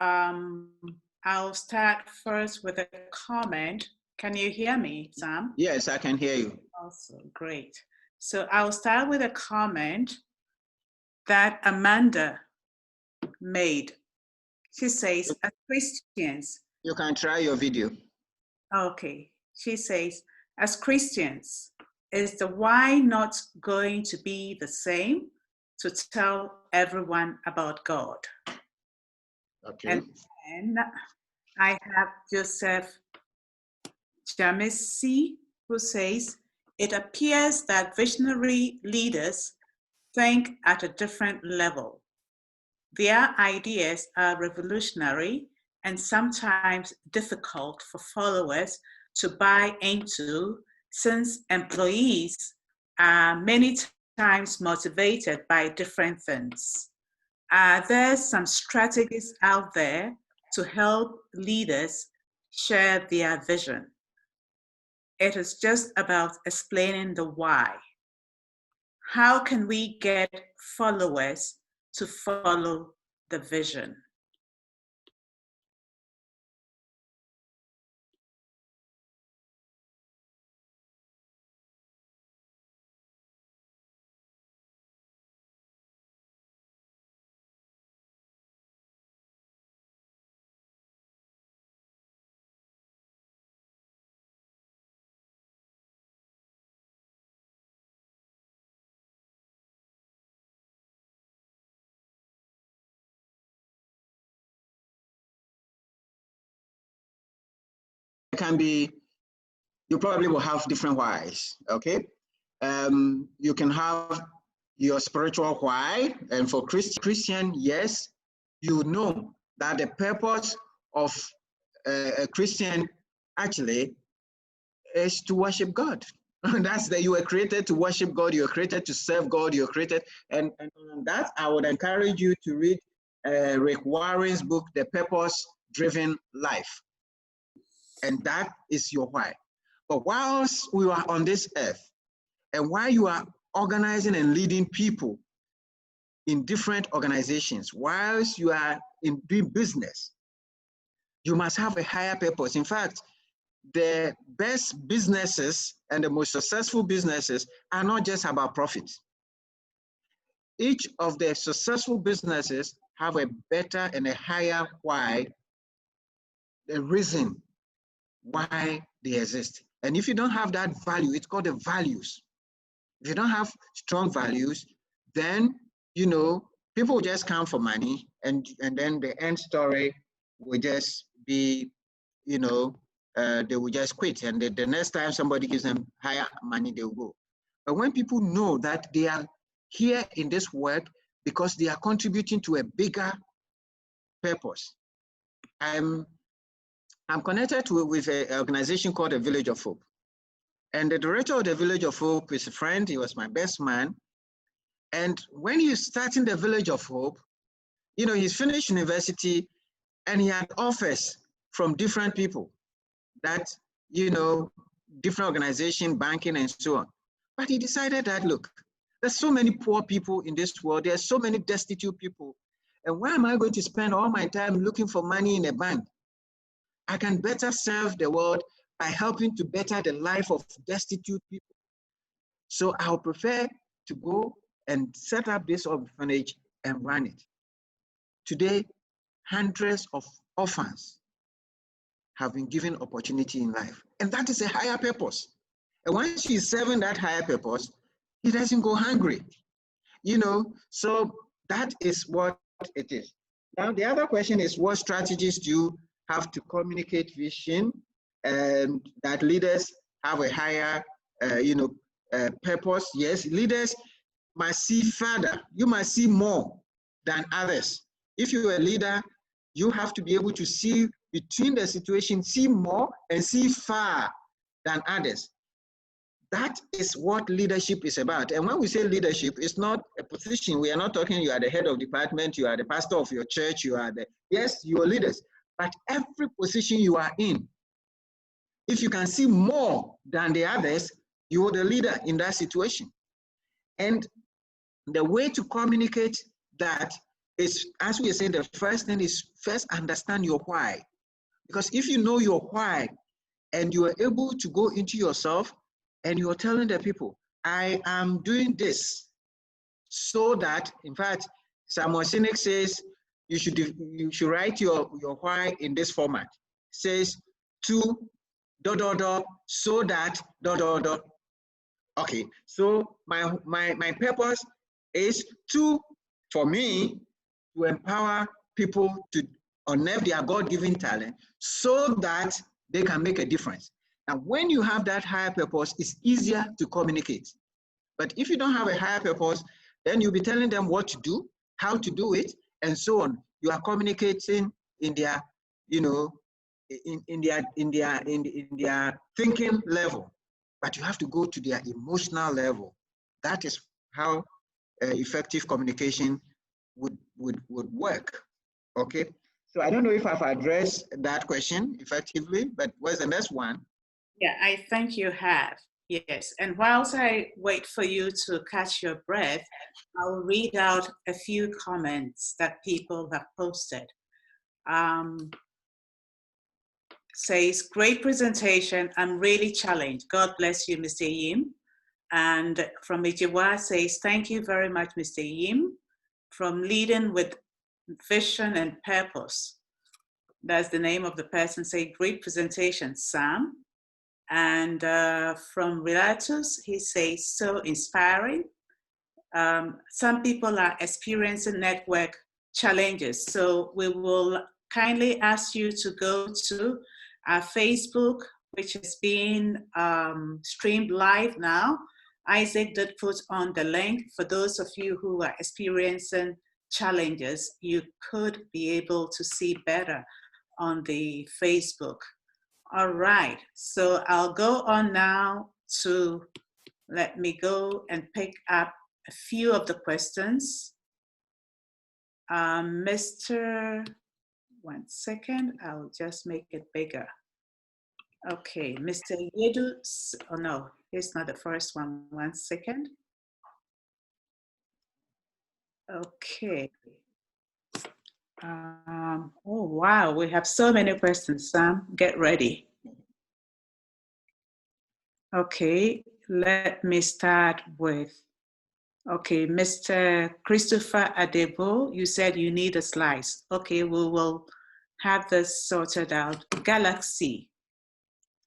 I'll start first with a comment. Can you hear me, Sam? Yes, I can hear you. Awesome, great. So I'll start with a comment that Amanda made. She says, as Christians. You can try your video. Okay. She says, as Christians, is the why not going to be the same to tell everyone about God? Okay. And then I have Joseph Jamisi, who says, it appears that visionary leaders think at a different level. Their ideas are revolutionary and sometimes difficult for followers to buy into, since employees are many times motivated by different things. Are there some strategies out there to help leaders share their vision? It is just about explaining the why. How can we get followers to follow the vision? It can be, you probably will have different whys, okay? You can have your spiritual why, and for Christian, yes, you know that the purpose of a Christian actually is to worship God. That's that you were created to worship God, you were created to serve God, you're created, and on that, I would encourage you to read Rick Warren's book, The Purpose-Driven Life. And that is your why. But whilst we are on this earth, and while you are organizing and leading people in different organizations, whilst you are in doing business, you must have a higher purpose. In fact, the best businesses and the most successful businesses are not just about profit. Each of the successful businesses have a better and a higher why, the reason why they exist. And if you don't have that value, it's called the values. If you don't have strong values, then, you know, people just come for money and then the end story will just be, you know, they will just quit, and the next time somebody gives them higher money, they will go. But when people know that they are here in this work because they are contributing to a bigger purpose. I'm connected with an organization called the Village of Hope. And the director of the Village of Hope is a friend. He was my best man. And when he's starting the Village of Hope, you know, he's finished university and he had offers from different people that, you know, different organization, banking and so on. But he decided that, look, there's so many poor people in this world. There's so many destitute people. And why am I going to spend all my time looking for money in a bank? I can better serve the world by helping to better the life of destitute people. So I'll prefer to go and set up this orphanage and run it. Today, hundreds of orphans have been given opportunity in life. And that is a higher purpose. And once he's serving that higher purpose, he doesn't go hungry. You know, so that is what it is. Now, the other question is, what strategies do you have to communicate vision and that leaders have a higher, purpose? Yes, leaders must see further. You must see more than others. If you're a leader, you have to be able to see between the situation, see more and see far than others. That is what leadership is about. And when we say leadership, it's not a position. We are not talking you are the head of department, you are the pastor of your church, you are the, yes, you are leaders. But every position you are in, if you can see more than the others, you are the leader in that situation. And the way to communicate that is, as we are saying, the first thing is first understand your why. Because if you know your why and you are able to go into yourself and you are telling the people, I am doing this so that, in fact, Samuel Sinek says you should write your why in this format. It says to ... so that ... Okay, so my purpose is to, for me, to empower people to unearth their God-given talent so that they can make a difference. And when you have that higher purpose, it's easier to communicate. But if you don't have a higher purpose, then you'll be telling them what to do, how to do it, and so on. You are communicating in their, you know, in their thinking level, but you have to go to their emotional level. That is how effective communication would work. Okay, so I don't know if I've addressed that question effectively, but what's the next one? Yeah, I think you have. Yes, and whilst I wait for you to catch your breath, I'll read out a few comments that people have posted. Says, great presentation, I'm really challenged. God bless you, Mr. Ayim. And from Ijiwa says, thank you very much, Mr. Ayim, from leading with vision and purpose. That's the name of the person. Say, great presentation, Sam. And from Relatus, he says, so inspiring. Some people are experiencing network challenges. So we will kindly ask you to go to our Facebook, which is being streamed live now. Isaac did put on the link. For those of you who are experiencing challenges, you could be able to see better on the Facebook. All right, so I'll go on now to, let me go and pick up a few of the questions. Mr. One second, I'll just make it bigger. Okay, Mr. Yedu, oh no, it's not the first one. 1 second. Okay. Oh wow, we have so many questions, Sam. Get ready. Okay, let me start with, okay, Mr. Christopher Adebo, you said you need a slice. Okay, we will have this sorted out. Galaxy.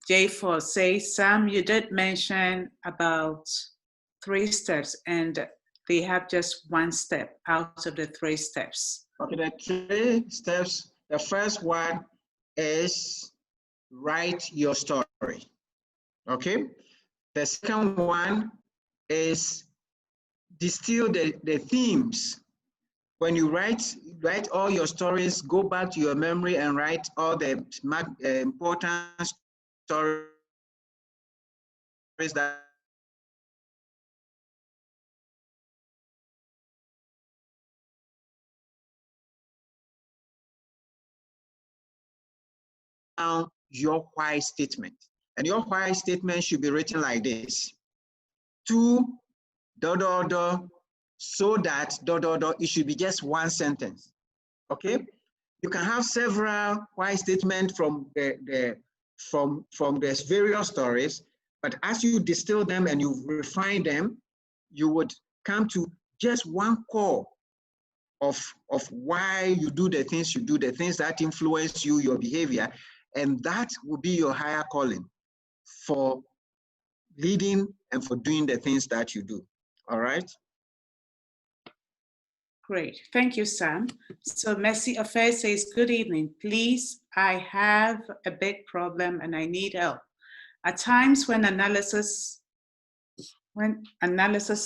J4 says, Sam, you did mention about 3 steps and they have just 1 step out of the 3 steps. Okay, the 3 steps. The first one is write your story. Okay. The second one is distill the themes. When you write all your stories, go back to your memory and write all the important stories that down your why statement. And your why statement should be written like this: to so that it should be just one sentence. Okay, you can have several why statements from the various stories, but as you distill them and you refine them, you would come to just one core of why you do the things you do, the things that influence you, your behavior, and that will be your higher calling for leading and for doing the things that you do. All right. Great. Thank you, Sam. So Mercy Affair says, good evening. Please, I have a big problem and I need help. At times when analysis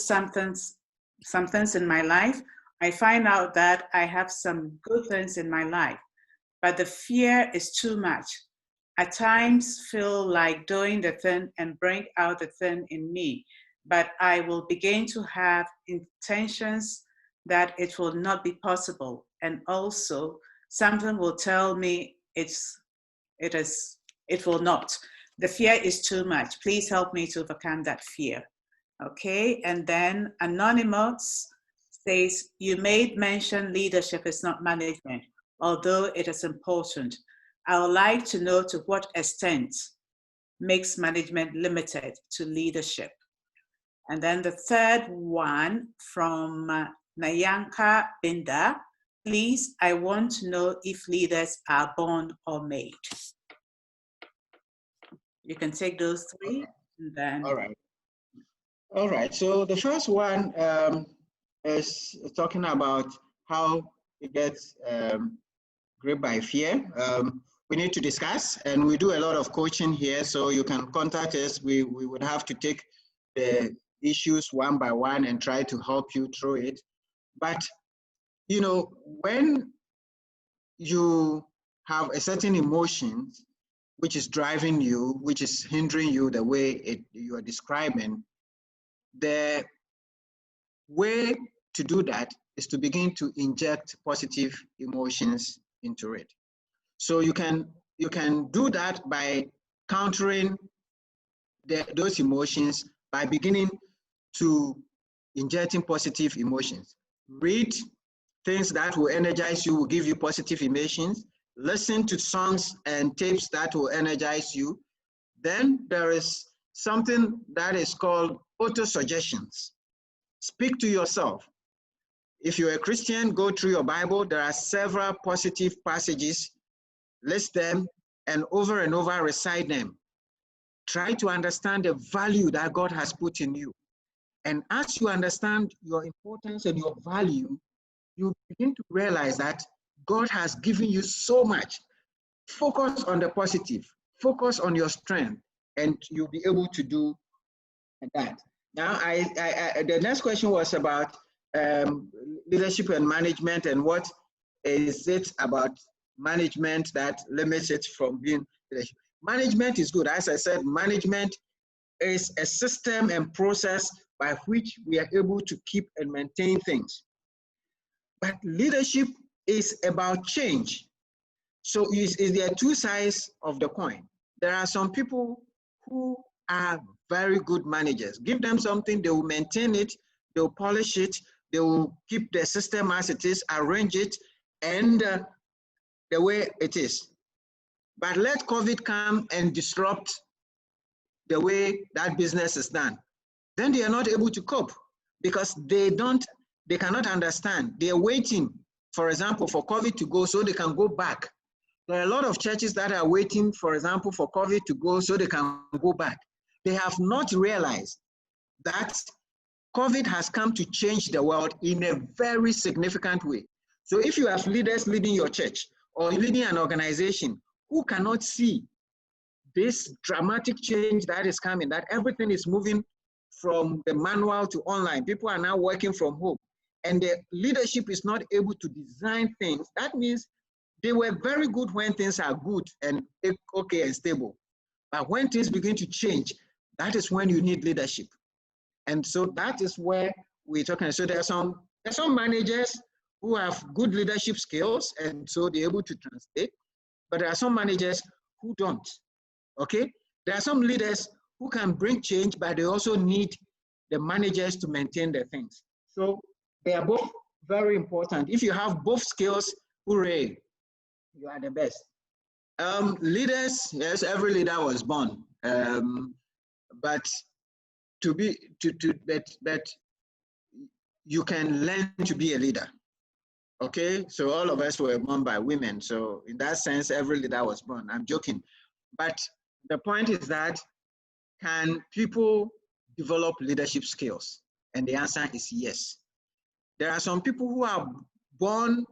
something's in my life, I find out that I have some good things in my life, but the fear is too much. At times feel like doing the thing and bring out the thing in me, but I will begin to have intentions that it will not be possible. And also something will tell me it will not. The fear is too much. Please help me to overcome that fear. Okay, and then Anonymous says, you made mention leadership is not management, although it is important. I would like to know to what extent makes management limited to leadership. And then the third one from Nayanka Binda, please, I want to know if leaders are born or made. You can take those 3 and then. All right. All right. So the first one is talking about how it gets gripped by fear. We need to discuss, and we do a lot of coaching here, so you can contact us. We would have to take the issues one by one and try to help you through it. But, you know, when you have a certain emotion which is driving you, which is hindering you the way you are describing, the way to do that is to begin to inject positive emotions into it. So you can do that by countering those emotions by beginning to injecting positive emotions. Read things that will energize you, will give you positive emotions. Listen to songs and tapes that will energize you. Then there is something that is called auto-suggestions. Speak to yourself. If you're a Christian, go through your Bible. There are several positive passages. List them and over recite them. Try to understand the value that God has put in you. And as you understand your importance and your value, you begin to realize that God has given you so much. Focus on the positive. Focus on your strength, and you'll be able to do that. Now, the next question was about leadership and management, and what is it about management that limits it from being leadership. Management is good. As I said, management is a system and process by which we are able to keep and maintain things. But leadership is about change. So there are 2 sides of the coin. There are some people who are very good managers. Give them something, they will maintain it, they will polish it, they will keep the system as it is, arrange it, and the way it is. But let COVID come and disrupt the way that business is done. Then they are not able to cope because they cannot understand. They are waiting, for example, for COVID to go so they can go back. There are a lot of churches that are waiting, for example, for COVID to go so they can go back. They have not realized that COVID has come to change the world in a very significant way. So if you have leaders leading your church or leading an organization who cannot see this dramatic change that is coming, that everything is moving from the manual to online, people are now working from home, and the leadership is not able to design things, that means they were very good when things are good and okay and stable. But when things begin to change, that is when you need leadership. And so that is where we're talking. So there are some managers who have good leadership skills, and so they're able to translate. But there are some managers who don't. Okay? There are some leaders who can bring change, but they also need the managers to maintain the things. So they are both very important. If you have both skills, hooray, you are the best. Leaders, yes, every leader was born. But you can learn to be a leader. Okay, so all of us were born by women. So in that sense, every leader was born. I'm joking. But the point is that, can people develop leadership skills? And the answer is yes. There are some people who are born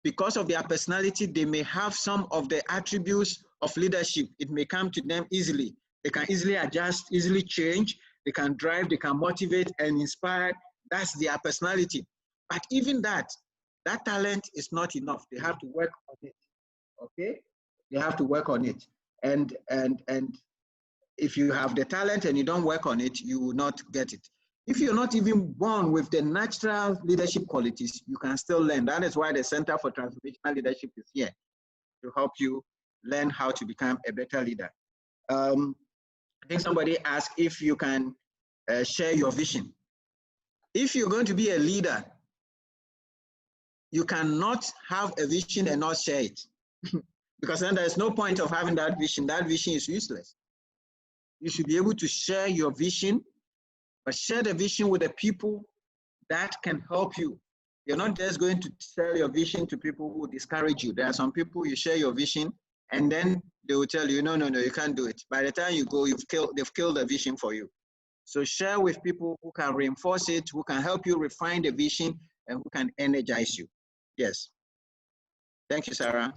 because of their personality. They may have some of the attributes of leadership. It may come to them easily. They can easily adjust, easily change. They can drive, they can motivate and inspire. That's their personality. But even that talent is not enough. They have to work on it. Okay? They have to work on it. And if you have the talent and you don't work on it, you will not get it. If you're not even born with the natural leadership qualities, you can still learn. That is why the Center for Transformational Leadership is here, to help you learn how to become a better leader. I think somebody asked if you can share your vision. If you're going to be a leader, you cannot have a vision and not share it. Because then there's no point of having that vision. That vision is useless. You should be able to share your vision, but share the vision with the people that can help you. You're not just going to share your vision to people who discourage you. There are some people you share your vision and then they will tell you, no, you can't do it. By the time you go, they've killed the vision for you. So share with people who can reinforce it, who can help you refine the vision, and who can energize you. Yes. Thank you, Sarah.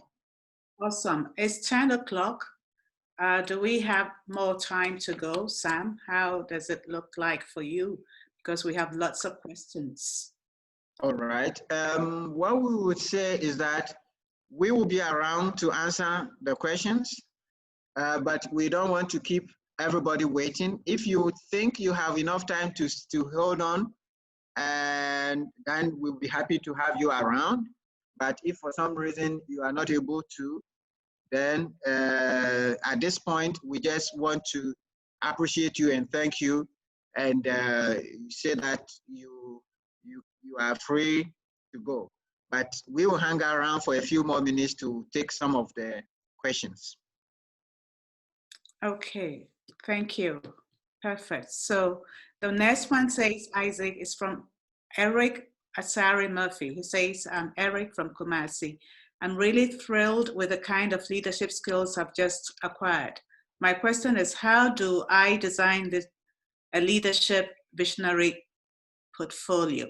Awesome. It's 10 o'clock. Do we have more time to go, Sam? How does it look like for you? Because we have lots of questions. All right. What we would say is that we will be around to answer the questions, but we don't want to keep everybody waiting. If you think you have enough time to hold on, and then we'll be happy to have you around. But if for some reason you are not able to, then at this point, we just want to appreciate you and thank you, and say that you are free to go. But we will hang around for a few more minutes to take some of the questions. Okay, thank you. Perfect. So the next one says, Isaac, is from Eric Asari Murphy. He says, I'm Eric from Kumasi. I'm really thrilled with the kind of leadership skills I've just acquired. My question is, how do I design a leadership visionary portfolio?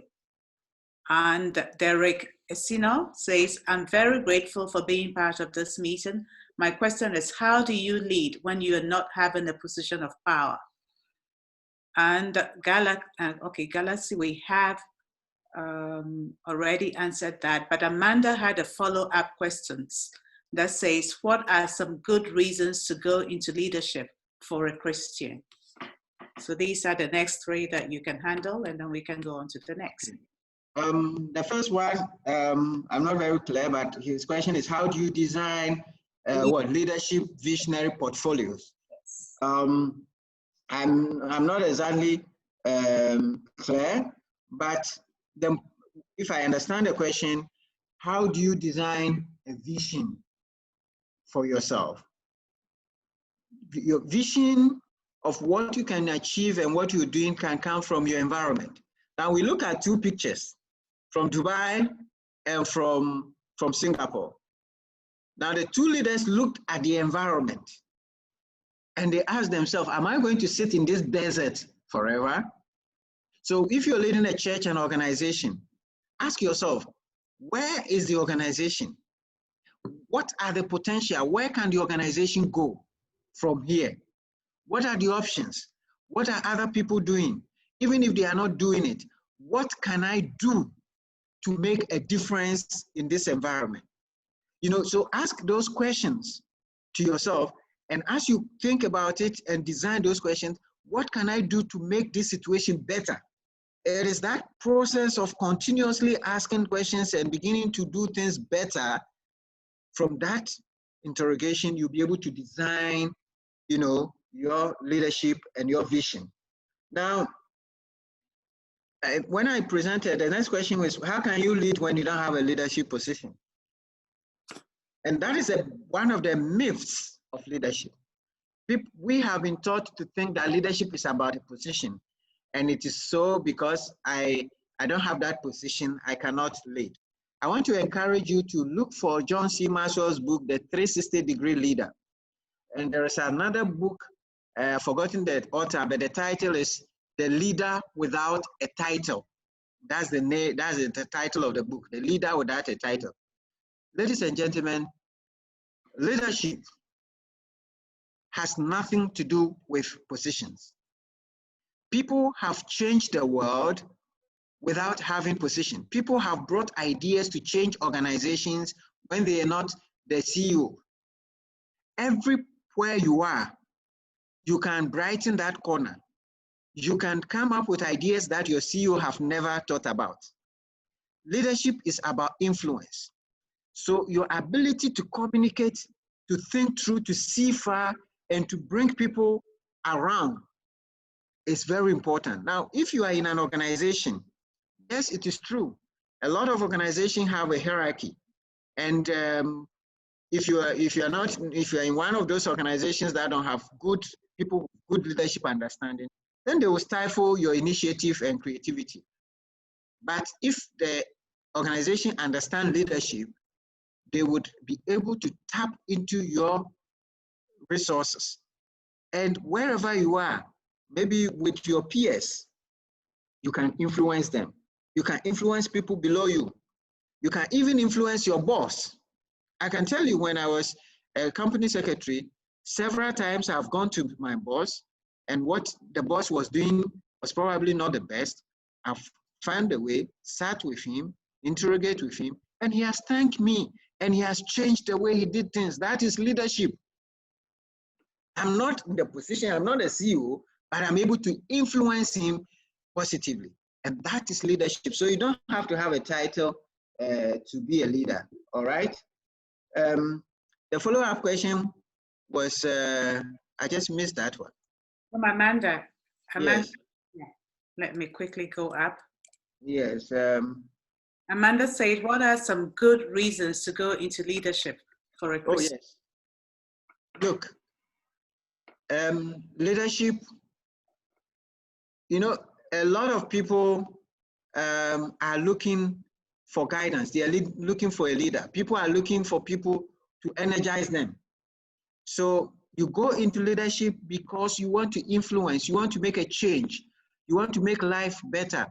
And Derek Esino says, I'm very grateful for being part of this meeting. My question is, how do you lead when you are not having a position of power? And Galaxy, we have already answered that, but Amanda had a follow-up questions that says, what are some good reasons to go into leadership for a Christian? So these are the next three that you can handle, and then we can go on to the next. The first one, I'm not very clear, but his question is, how do you design leadership visionary portfolios? Yes. I'm not exactly clear, but if I understand the question, how do you design a vision for yourself? Your vision of what you can achieve and what you're doing can come from your environment. Now we look at two pictures, from Dubai and from Singapore. Now the two leaders looked at the environment and they asked themselves, am I going to sit in this desert forever? So if you're leading a church and organization, ask yourself, Where is the organization? What are the potential? Where can the organization go from here? What are the options? What are other people doing? Even if they are not doing it, what can I do to make a difference in this environment? So ask those questions to yourself, and as you think about it and design those questions, what can I do to make this situation better? It is that process of continuously asking questions and beginning to do things better. From that interrogation, you'll be able to design, your leadership and your vision. Now, when I presented, the next question was, how can you lead when you don't have a leadership position? And that is one of the myths of leadership. We have been taught to think that leadership is about a position. And it is so because I don't have that position, I cannot lead. I want to encourage you to look for John C. Maxwell's book, The 360-Degree Leader. And there is another book, forgotten the author, but the title is The Leader Without a Title. That's the title of the book, The Leader Without a Title. Ladies and gentlemen, leadership has nothing to do with positions. People have changed the world without having position. People have brought ideas to change organizations when they are not the CEO. Everywhere you are, you can brighten that corner. You can come up with ideas that your CEO have never thought about. Leadership is about influence. So your ability to communicate, to think through, to see far, and to bring people around is very important. Now, if you are in an organization, yes, it is true. A lot of organizations have a hierarchy. And if you are in one of those organizations that don't have good leadership understanding, then they will stifle your initiative and creativity. But if the organization understands leadership, they would be able to tap into your resources. And wherever you are, maybe with your peers, you can influence them. You can influence people below you. You can even influence your boss. I can tell you, when I was a company secretary, several times I've gone to my boss, and what the boss was doing was probably not the best. I've found a way, sat with him, interrogate with him, and he has thanked me, and he has changed the way he did things. That is leadership. I'm not in the position, I'm not a CEO, but I'm able to influence him positively. And that is leadership. So you don't have to have a title to be a leader, all right? The follow-up question was, I just missed that one. From Amanda. Yes. Yeah. Let me quickly go up. Yes. Amanda said, what are some good reasons to go into leadership for a Christian? Oh, yes. Look, leadership, a lot of people are looking for guidance. They are looking for a leader. People are looking for people to energize them. So you go into leadership because you want to influence, you want to make a change, you want to make life better.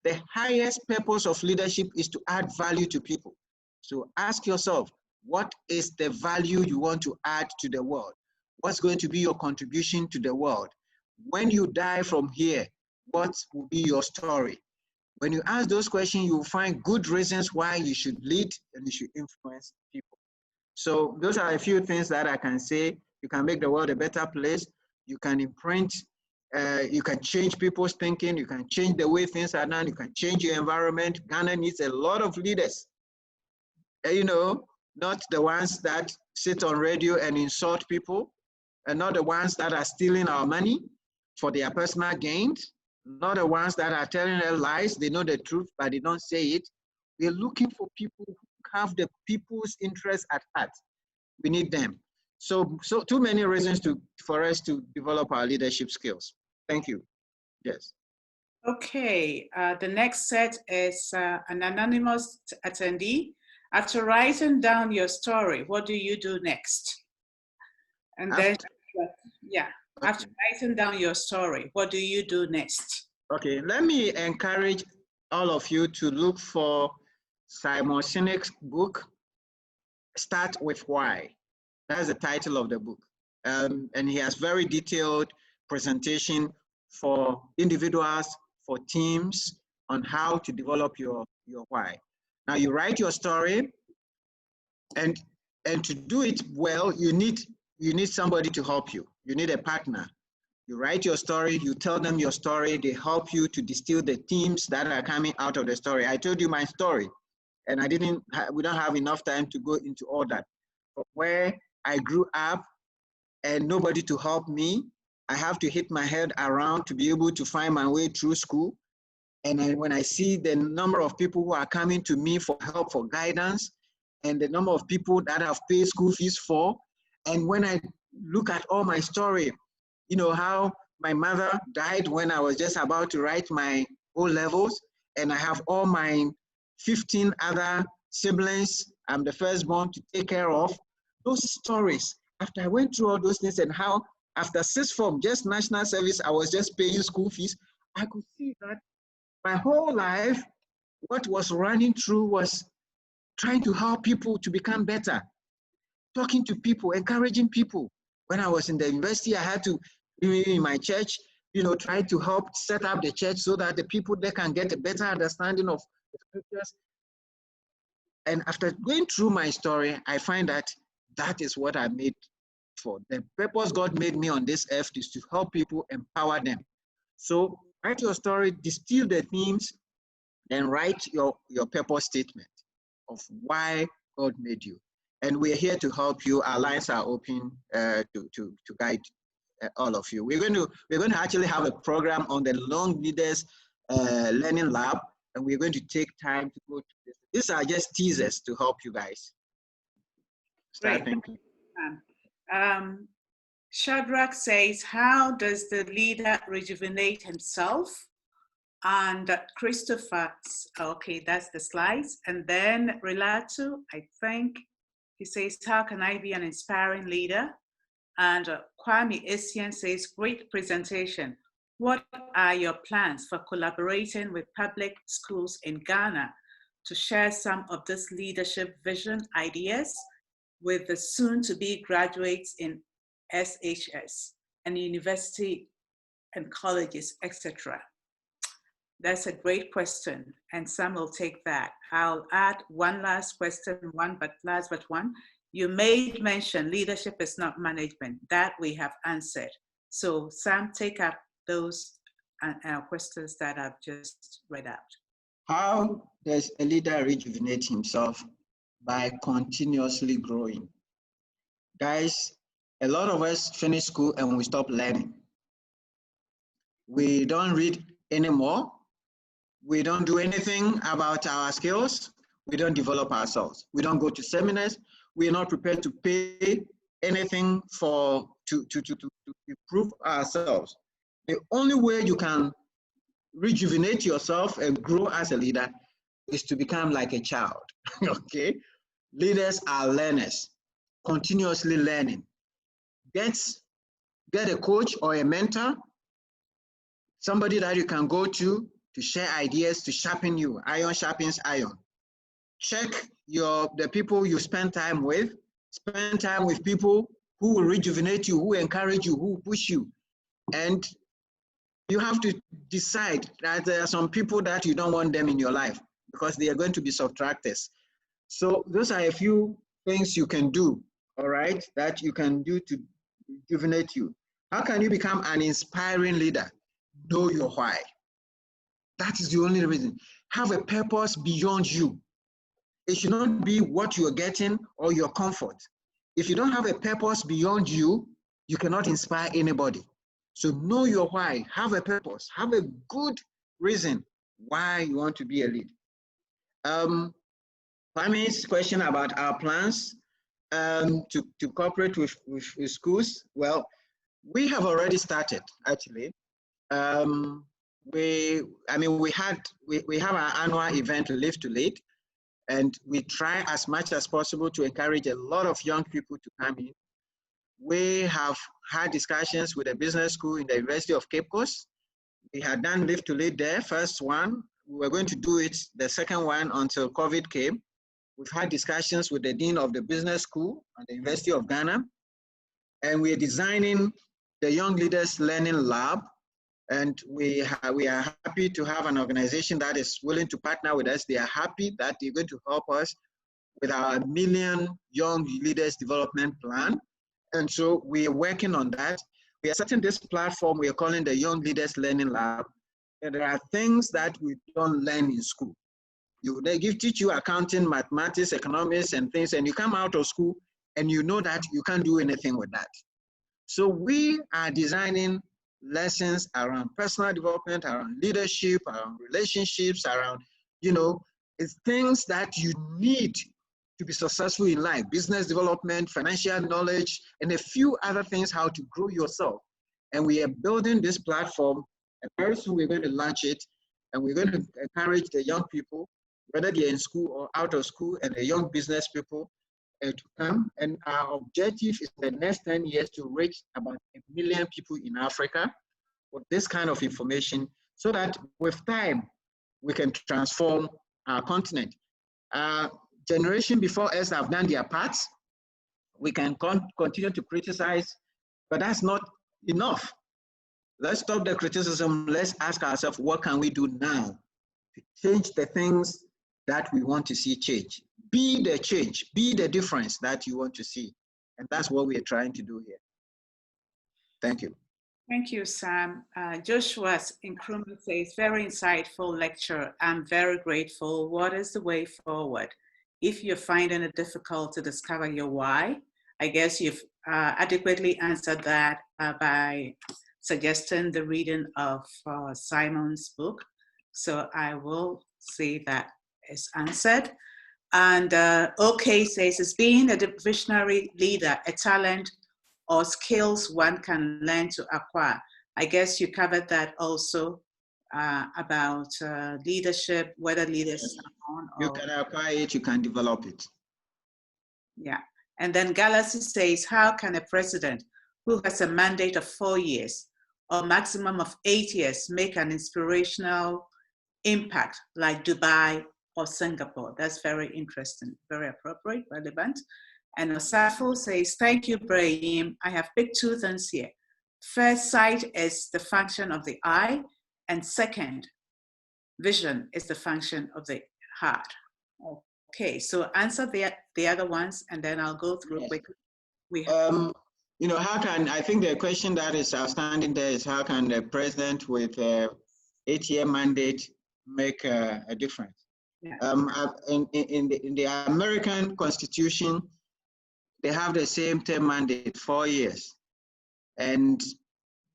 The highest purpose of leadership is to add value to people. So ask yourself, what is the value you want to add to the world? What's going to be your contribution to the world? When you die from here, what will be your story? When you ask those questions, you will find good reasons why you should lead and you should influence people. So those are a few things that I can say. You can make the world a better place. You can imprint, you can change people's thinking. You can change the way things are done. You can change your environment. Ghana needs a lot of leaders. Not the ones that sit on radio and insult people, and not the ones that are stealing our money for their personal gains, not the ones that are telling their lies. They know the truth, but they don't say it. We're looking for people who have the people's interests at heart. We need them. So too many reasons for us to develop our leadership skills. Thank you. Yes. Okay, the next set is an anonymous attendee. After writing down your story, what do you do next? And then, yeah, okay. After writing down your story, what do you do next? Okay, let me encourage all of you to look for Simon Sinek's book, Start With Why. That's the title of the book. And he has very detailed presentation for individuals, for teams, on how to develop your why. Now you write your story, and to do it well, you need somebody to help you. You need a partner. You write your story, you tell them your story, they help you to distill the themes that are coming out of the story. I told you my story, and we don't have enough time to go into all that. But where I grew up and nobody to help me, I have to hit my head around to be able to find my way through school. And when I see the number of people who are coming to me for help, for guidance, and the number of people that I've paid school fees for, and when I look at all my story, you know, how my mother died when I was just about to write my O-levels, and I have all my 15 other siblings I'm the firstborn to take care of. Those stories, after I went through all those things, and how after sixth form, just national service, I was just paying school fees, I could see that my whole life, what was running through was trying to help people to become better, talking to people, encouraging people. When I was in the university, I had to, in my church, you know, try to help set up the church so that the people there can get a better understanding of the scriptures. And after going through my story, I find that that is what I made for. The purpose God made me on this earth is to help people, empower them. So write your story, distill the themes, and write your purpose statement of why God made you. And we're here to help you. Our lines are open to guide all of you. We're going to actually have a program on the Long Leaders Learning Lab, and we're going to take time to go to this. These are just teasers to help you guys start thinking. Shadrach says, how does the leader rejuvenate himself? And Christopher, okay, that's the slides. And then Relatu, I think, he says, how can I be an inspiring leader? And Kwame Essien says, great presentation. What are your plans for collaborating with public schools in Ghana to share some of this leadership vision ideas with the soon-to-be graduates in SHS and university and colleges, etc.? That's a great question, and Sam will take that. I'll add one last question, last but one. You made mention leadership is not management. That we have answered. So Sam, take up those questions that I've just read out. How does a leader rejuvenate himself? By continuously growing. Guys, a lot of us finish school and we stop learning. We don't read anymore. We don't do anything about our skills. We don't develop ourselves. We don't go to seminars. We are not prepared to pay anything to improve ourselves. The only way you can rejuvenate yourself and grow as a leader is to become like a child, okay? Leaders are learners, continuously learning. Get a coach or a mentor, somebody that you can go to share ideas, to sharpen you. Iron sharpens iron. Check the people you spend time with. Spend time with people who will rejuvenate you, who encourage you, who push you. And you have to decide that there are some people that you don't want them in your life because they are going to be subtractors. So those are a few things you can do, all right, that you can do to rejuvenate you. How can you become an inspiring leader? Know your why. That is the only reason. Have a purpose beyond you. It should not be what you're getting or your comfort. If you don't have a purpose beyond you, you cannot inspire anybody. So know your why. Have a purpose. Have a good reason why you want to be a lead. Kwame's question about our plans to cooperate with schools. Well, we have already started actually. We have our annual event, Live to Lead, and we try as much as possible to encourage a lot of young people to come in. We have had discussions with a business school in the University of Cape Coast. We had done Live to Lead there, first one. we were going to do it, the second one, until COVID came. We've had discussions with the Dean of the Business School at the University of Ghana, and we're designing the Young Leaders Learning Lab. And we are happy to have an organization that is willing to partner with us. They are happy that they're going to help us with our Million Young Leaders Development Plan. And so we are working on that. We are setting this platform we are calling the Young Leaders Learning Lab. And there are things that we don't learn in school. They teach you accounting, mathematics, economics, and things, and you come out of school and you know that you can't do anything with that. So we are designing lessons around personal development, around leadership, around relationships, around, it's things that you need to be successful in life: business development, financial knowledge, and a few other things, how to grow yourself. And we are building this platform, and very soon we're going to launch it, and we're going to encourage the young people, whether they're in school or out of school, and the young business people to come. And our objective is the next 10 years to reach about 1 million people in Africa with this kind of information, so that with time, we can transform our continent. Generation before us have done their parts. We can continue to criticize, but that's not enough. Let's stop the criticism. Let's ask ourselves, what can we do now to change the things that we want to see change? Be the change, be the difference that you want to see. And that's what we are trying to do here. Thank you. Thank you, Sam. Joshua Nkrumah says, very insightful lecture. I'm very grateful. What is the way forward? If you're finding it difficult to discover your why, I guess you've adequately answered that by suggesting the reading of Simon's book. So I will say that is answered. And OK says, is being a visionary leader a talent or skills one can learn to acquire? I guess you covered that also about leadership, whether leaders are on or... You can acquire it, you can develop it. Yeah. And then Galaxy says, how can a president who has a mandate of 4 years or maximum of 8 years make an inspirational impact like Dubai or Singapore? That's very interesting, very appropriate, relevant. And Osafo says, thank you, Ayim. I have picked 2 things here. First, sight is the function of the eye. And second, vision is the function of the heart. Okay, so answer the other ones, and then I'll go through quickly. How can, I think the question that is outstanding there is, how can the president with an 8-year mandate make a difference? Yeah. In the American Constitution, they have the same term mandate, 4 years. And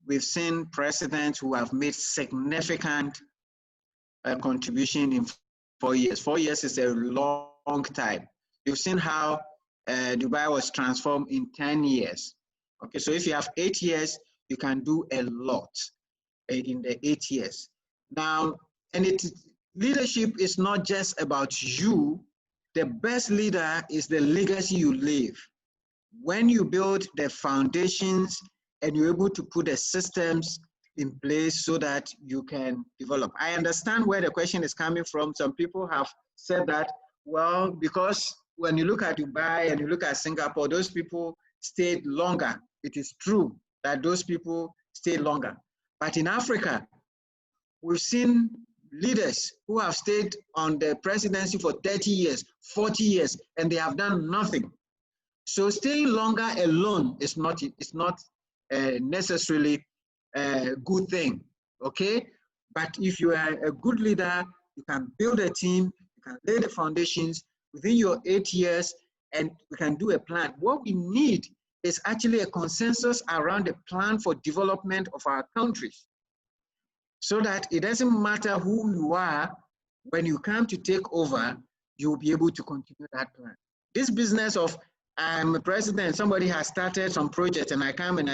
we've seen presidents who have made significant contribution in 4 years. 4 years is a long time. You've seen how Dubai was transformed in 10 years. Okay, so if you have 8 years, you can do a lot in the 8 years. Now, leadership is not just about you. The best leader is the legacy you leave. When you build the foundations and you're able to put the systems in place so that you can develop. I understand where the question is coming from. Some people have said that, well, because when you look at Dubai and you look at Singapore, those people stayed longer. It is true that those people stayed longer. But in Africa, we've seen leaders who have stayed on the presidency for 30 years, 40 years, and they have done nothing. So staying longer alone is not necessarily a good thing, okay? But if you are a good leader, you can build a team, you can lay the foundations within your 8 years, and we can do a plan. What we need is actually a consensus around the plan for development of our countries, so that it doesn't matter who you are, when you come to take over, you'll be able to continue that plan. This business of, I'm a president, somebody has started some project and I come and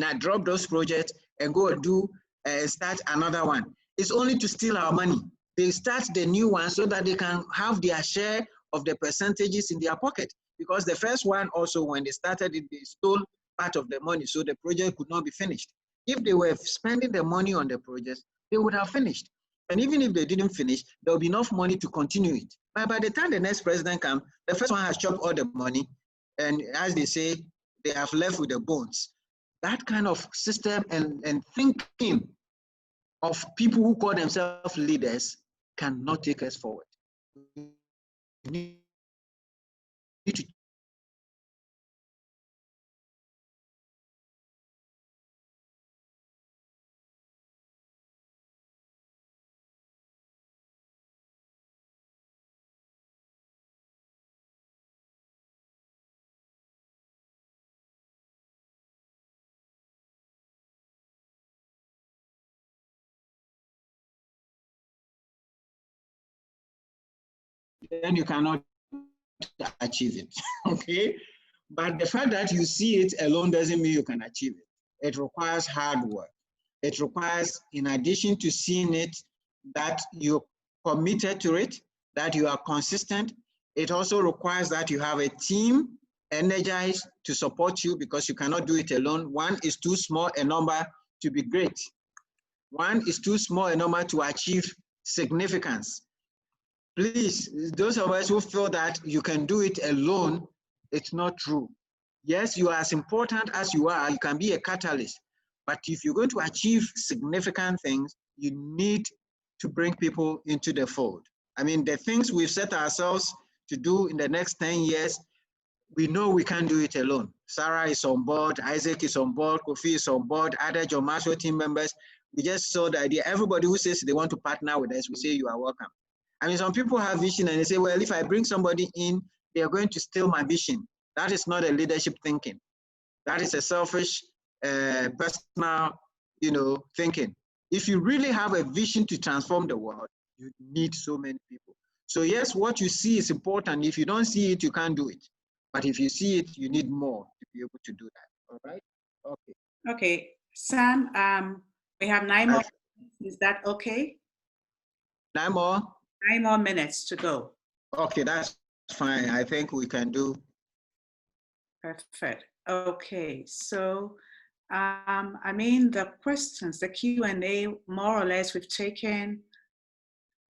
I drop those projects and go and start another one. It's only to steal our money. They start the new one so that they can have their share of the percentages in their pocket. Because the first one also, when they started it, they stole part of the money, so the project could not be finished. If they were spending the money on the project, they would have finished. And even if they didn't finish, there will be enough money to continue it. But by the time the next president comes, the first one has chopped all the money. And as they say, they have left with the bones. That kind of system and thinking of people who call themselves leaders cannot take us forward. We need to then you cannot achieve it. Okay? But the fact that you see it alone doesn't mean you can achieve it. It requires hard work. It requires, in addition to seeing it, that you're committed to it, that you are consistent. It also requires that you have a team energized to support you, because you cannot do it alone. One is too small a number to be great. One is too small a number to achieve significance. Please, those of us who feel that you can do it alone, it's not true. Yes, you are as important as you are. You can be a catalyst. But if you're going to achieve significant things, you need to bring people into the fold. I mean, the things we've set ourselves to do in the next 10 years, we know we can't do it alone. Sarah is on board, Isaac is on board, Kofi is on board, other John Marshall team members. We just saw the idea. Everybody who says they want to partner with us, we say you are welcome. I mean, some people have vision and they say, well, if I bring somebody in, they are going to steal my vision. That is not a leadership thinking. That is a selfish, personal, thinking. If you really have a vision to transform the world, you need so many people. So yes, what you see is important. If you don't see it, you can't do it. But if you see it, you need more to be able to do that. All right? Okay. Okay, Sam, we have 9 more minutes. Is that okay? 9 more? 9 more minutes to go. Okay, that's fine. I think we can do. Perfect. Okay, so I mean, the questions, the Q&A, more or less, we've taken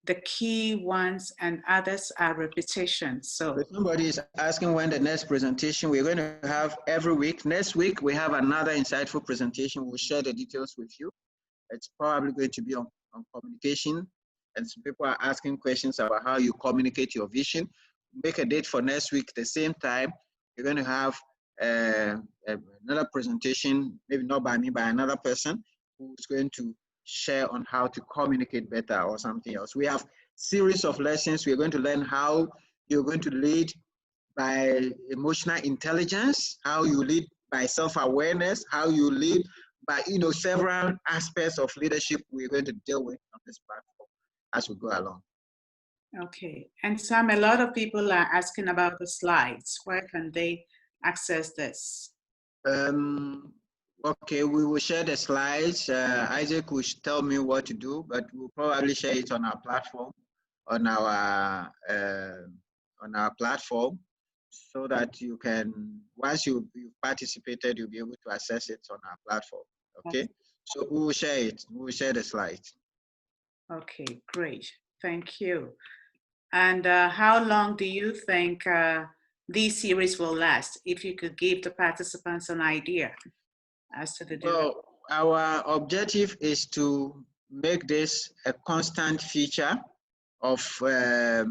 the key ones and others are repetitions. So somebody is asking when the next presentation we're going to have every week. Next week, we have another insightful presentation. We'll share the details with you. It's probably going to be on communication. And some people are asking questions about how you communicate your vision. Make a date for next week, the same time. You're going to have another presentation, maybe not by me, by another person who's going to share on how to communicate better or something else. We have series of lessons. We're going to learn how you're going to lead by emotional intelligence, how you lead by self-awareness, how you lead by several aspects of leadership we're going to deal with on this platform as we go along. Okay, and Sam, a lot of people are asking about the slides. Where can they access this? Okay, we will share the slides. Isaac will tell me what to do, but we'll probably share it on our platform, on our platform, so that you can, once you've participated, you'll be able to access it on our platform. Okay, so we will share it. We will share the slides. Okay, great. Thank you. And how long do you think these series will last? If you could give the participants an idea as to the duration. Well, our objective is to make this a constant feature of the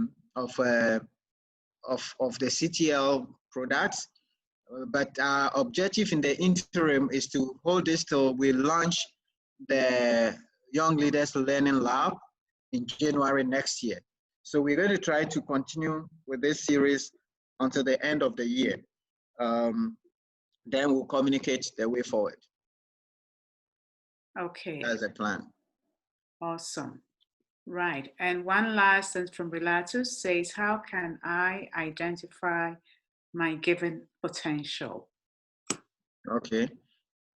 CTL products. But our objective in the interim is to hold this till we launch the Young Leaders Learning Lab in January next year. So we're going to try to continue with this series until the end of the year. Then we'll communicate the way forward. Okay. That's the plan. Awesome. Right. And one last sentence from Relatus says, how can I identify my given potential? Okay.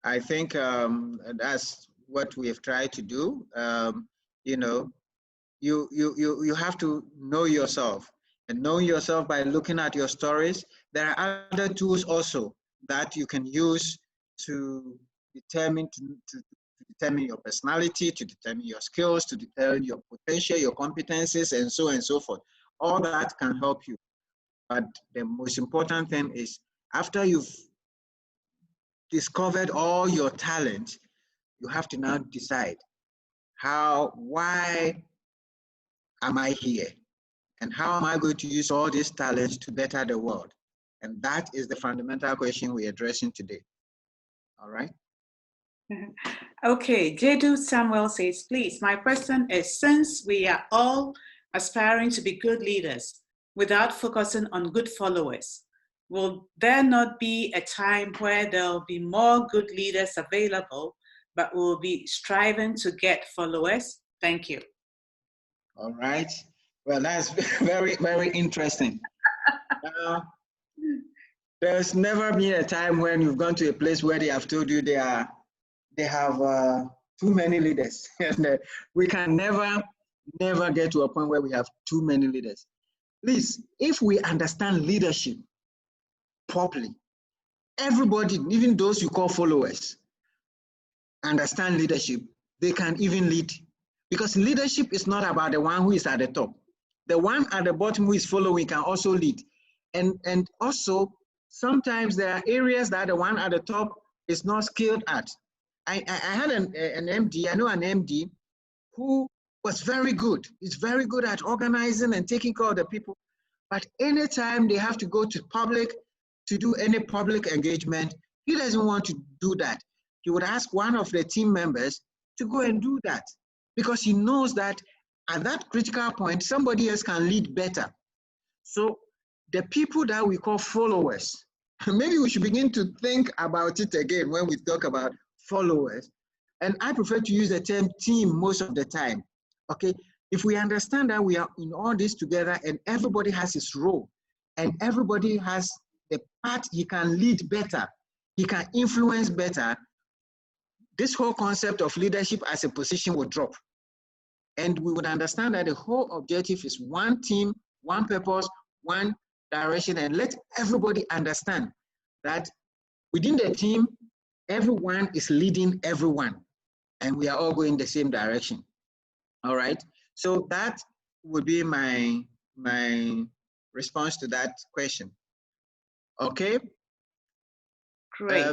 I think that's what we have tried to do. You have to know yourself, and knowing yourself by looking at your stories. There are other tools also that you can use to determine, to determine your personality, to determine your skills, to determine your potential, your competencies, and so on and so forth. All that can help you. But the most important thing is, after you've discovered all your talent, you have to now decide why am I here? And how am I going to use all these talents to better the world? And that is the fundamental question we're addressing today. All right? Okay, Jedu Samuel says, please, my question is, since we are all aspiring to be good leaders without focusing on good followers, will there not be a time where there'll be more good leaders available, but we'll be striving to get followers? Thank you. All right. Well, that's very, very interesting. There's never been a time when you've gone to a place where they have told you they have too many leaders. We can never get to a point where we have too many leaders. Please, if we understand leadership properly, everybody, even those you call followers, understand leadership, they can even lead. Because leadership is not about the one who is at the top. The one at the bottom who is following can also lead. And also, sometimes there are areas that the one at the top is not skilled at. I had an MD, I know an MD who was very good. He's very good at organizing and taking care of the people. But anytime they have to go to public to do any public engagement, he doesn't want to do that. He would ask one of the team members to go and do that, because he knows that at that critical point, somebody else can lead better. So the people that we call followers, maybe we should begin to think about it again when we talk about followers. And I prefer to use the term team most of the time. Okay, if we understand that we are in all this together and everybody has his role and everybody has the part he can lead better, he can influence better, this whole concept of leadership as a position will drop. And we would understand that the whole objective is one team, one purpose, one direction, and let everybody understand that within the team, everyone is leading everyone, and we are all going the same direction. All right. So that would be my response to that question. Okay. Great.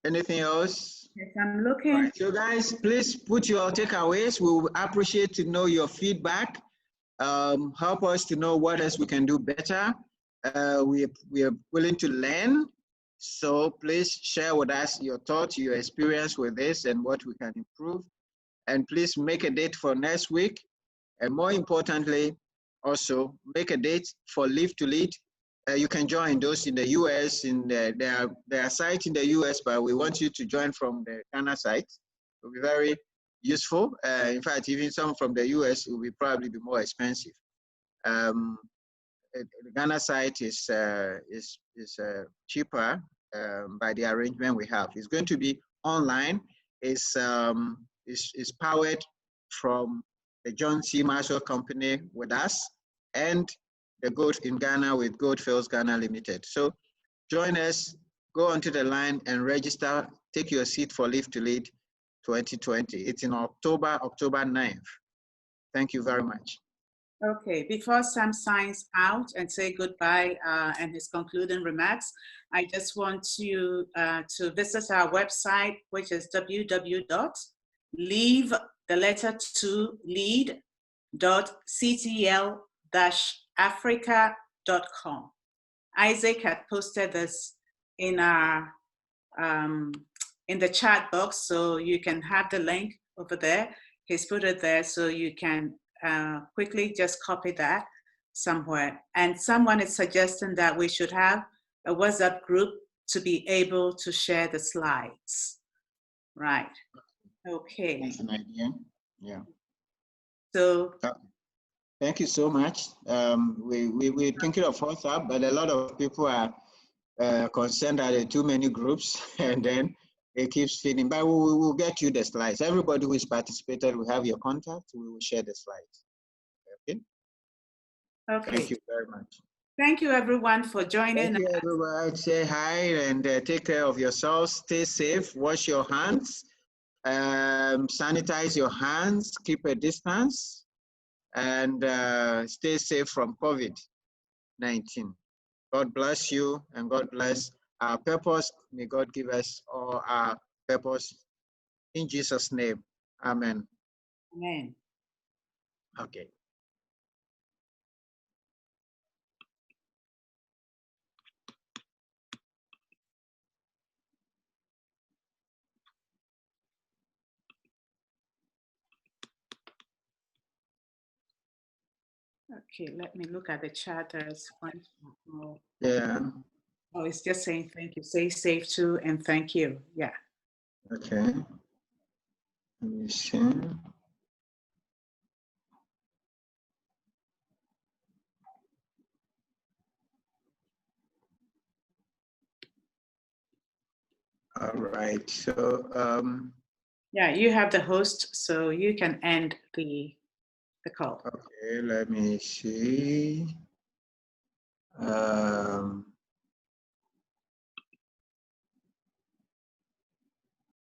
Anything else? Yes, I'm looking. Right. So guys, please put your takeaways. We will appreciate to know your feedback. Help us to know what else we can do better. We are willing to learn. So please share with us your thoughts, your experience with this, and what we can improve. And please make a date for next week. And more importantly, also make a date for Live to Lead. You can join those in the US, there are sites in the US, but we want you to join from the Ghana site. It will be very useful. In fact, even some from the US will probably be more expensive. The Ghana site is cheaper by the arrangement we have. It's going to be online. It's powered from the John C. Marshall Company with us, and the Gold in Ghana with Goldfields Ghana Limited. So join us, go onto the line and register, take your seat for Live to Lead 2020. It's in October 9th. Thank you very much. Okay, before Sam signs out and say goodbye and his concluding remarks, I just want you to visit our website, which is www.leave-ctl-africa.com. Isaac had posted this in our in the chat box, so you can have the link over there. He's put it there, so you can quickly just copy that somewhere. And someone is suggesting that we should have a WhatsApp group to be able to share the slides. Right. Okay. That's an idea. Yeah. So thank you so much. We're thinking of WhatsApp, but a lot of people are concerned that there are too many groups, and then it keeps feeding. But we will get you the slides. Everybody who has participated, we have your contact. We will share the slides. Okay. Okay. Thank you very much. Thank you, everyone, for joining. Thank you, everyone. Say hi and take care of yourselves. Stay safe. Wash your hands. Sanitize your hands, keep a distance, and stay safe from COVID-19. God bless you, and God bless our purpose. May God give us all our purpose. In Jesus' name, amen. Amen. Okay. Okay, let me look at the chat. There's one more. Yeah. Oh, it's just saying thank you. Stay safe too, and thank you. Yeah. Okay. Let me see. All right. So yeah, you have the host, so you can end the call. okay, let me see.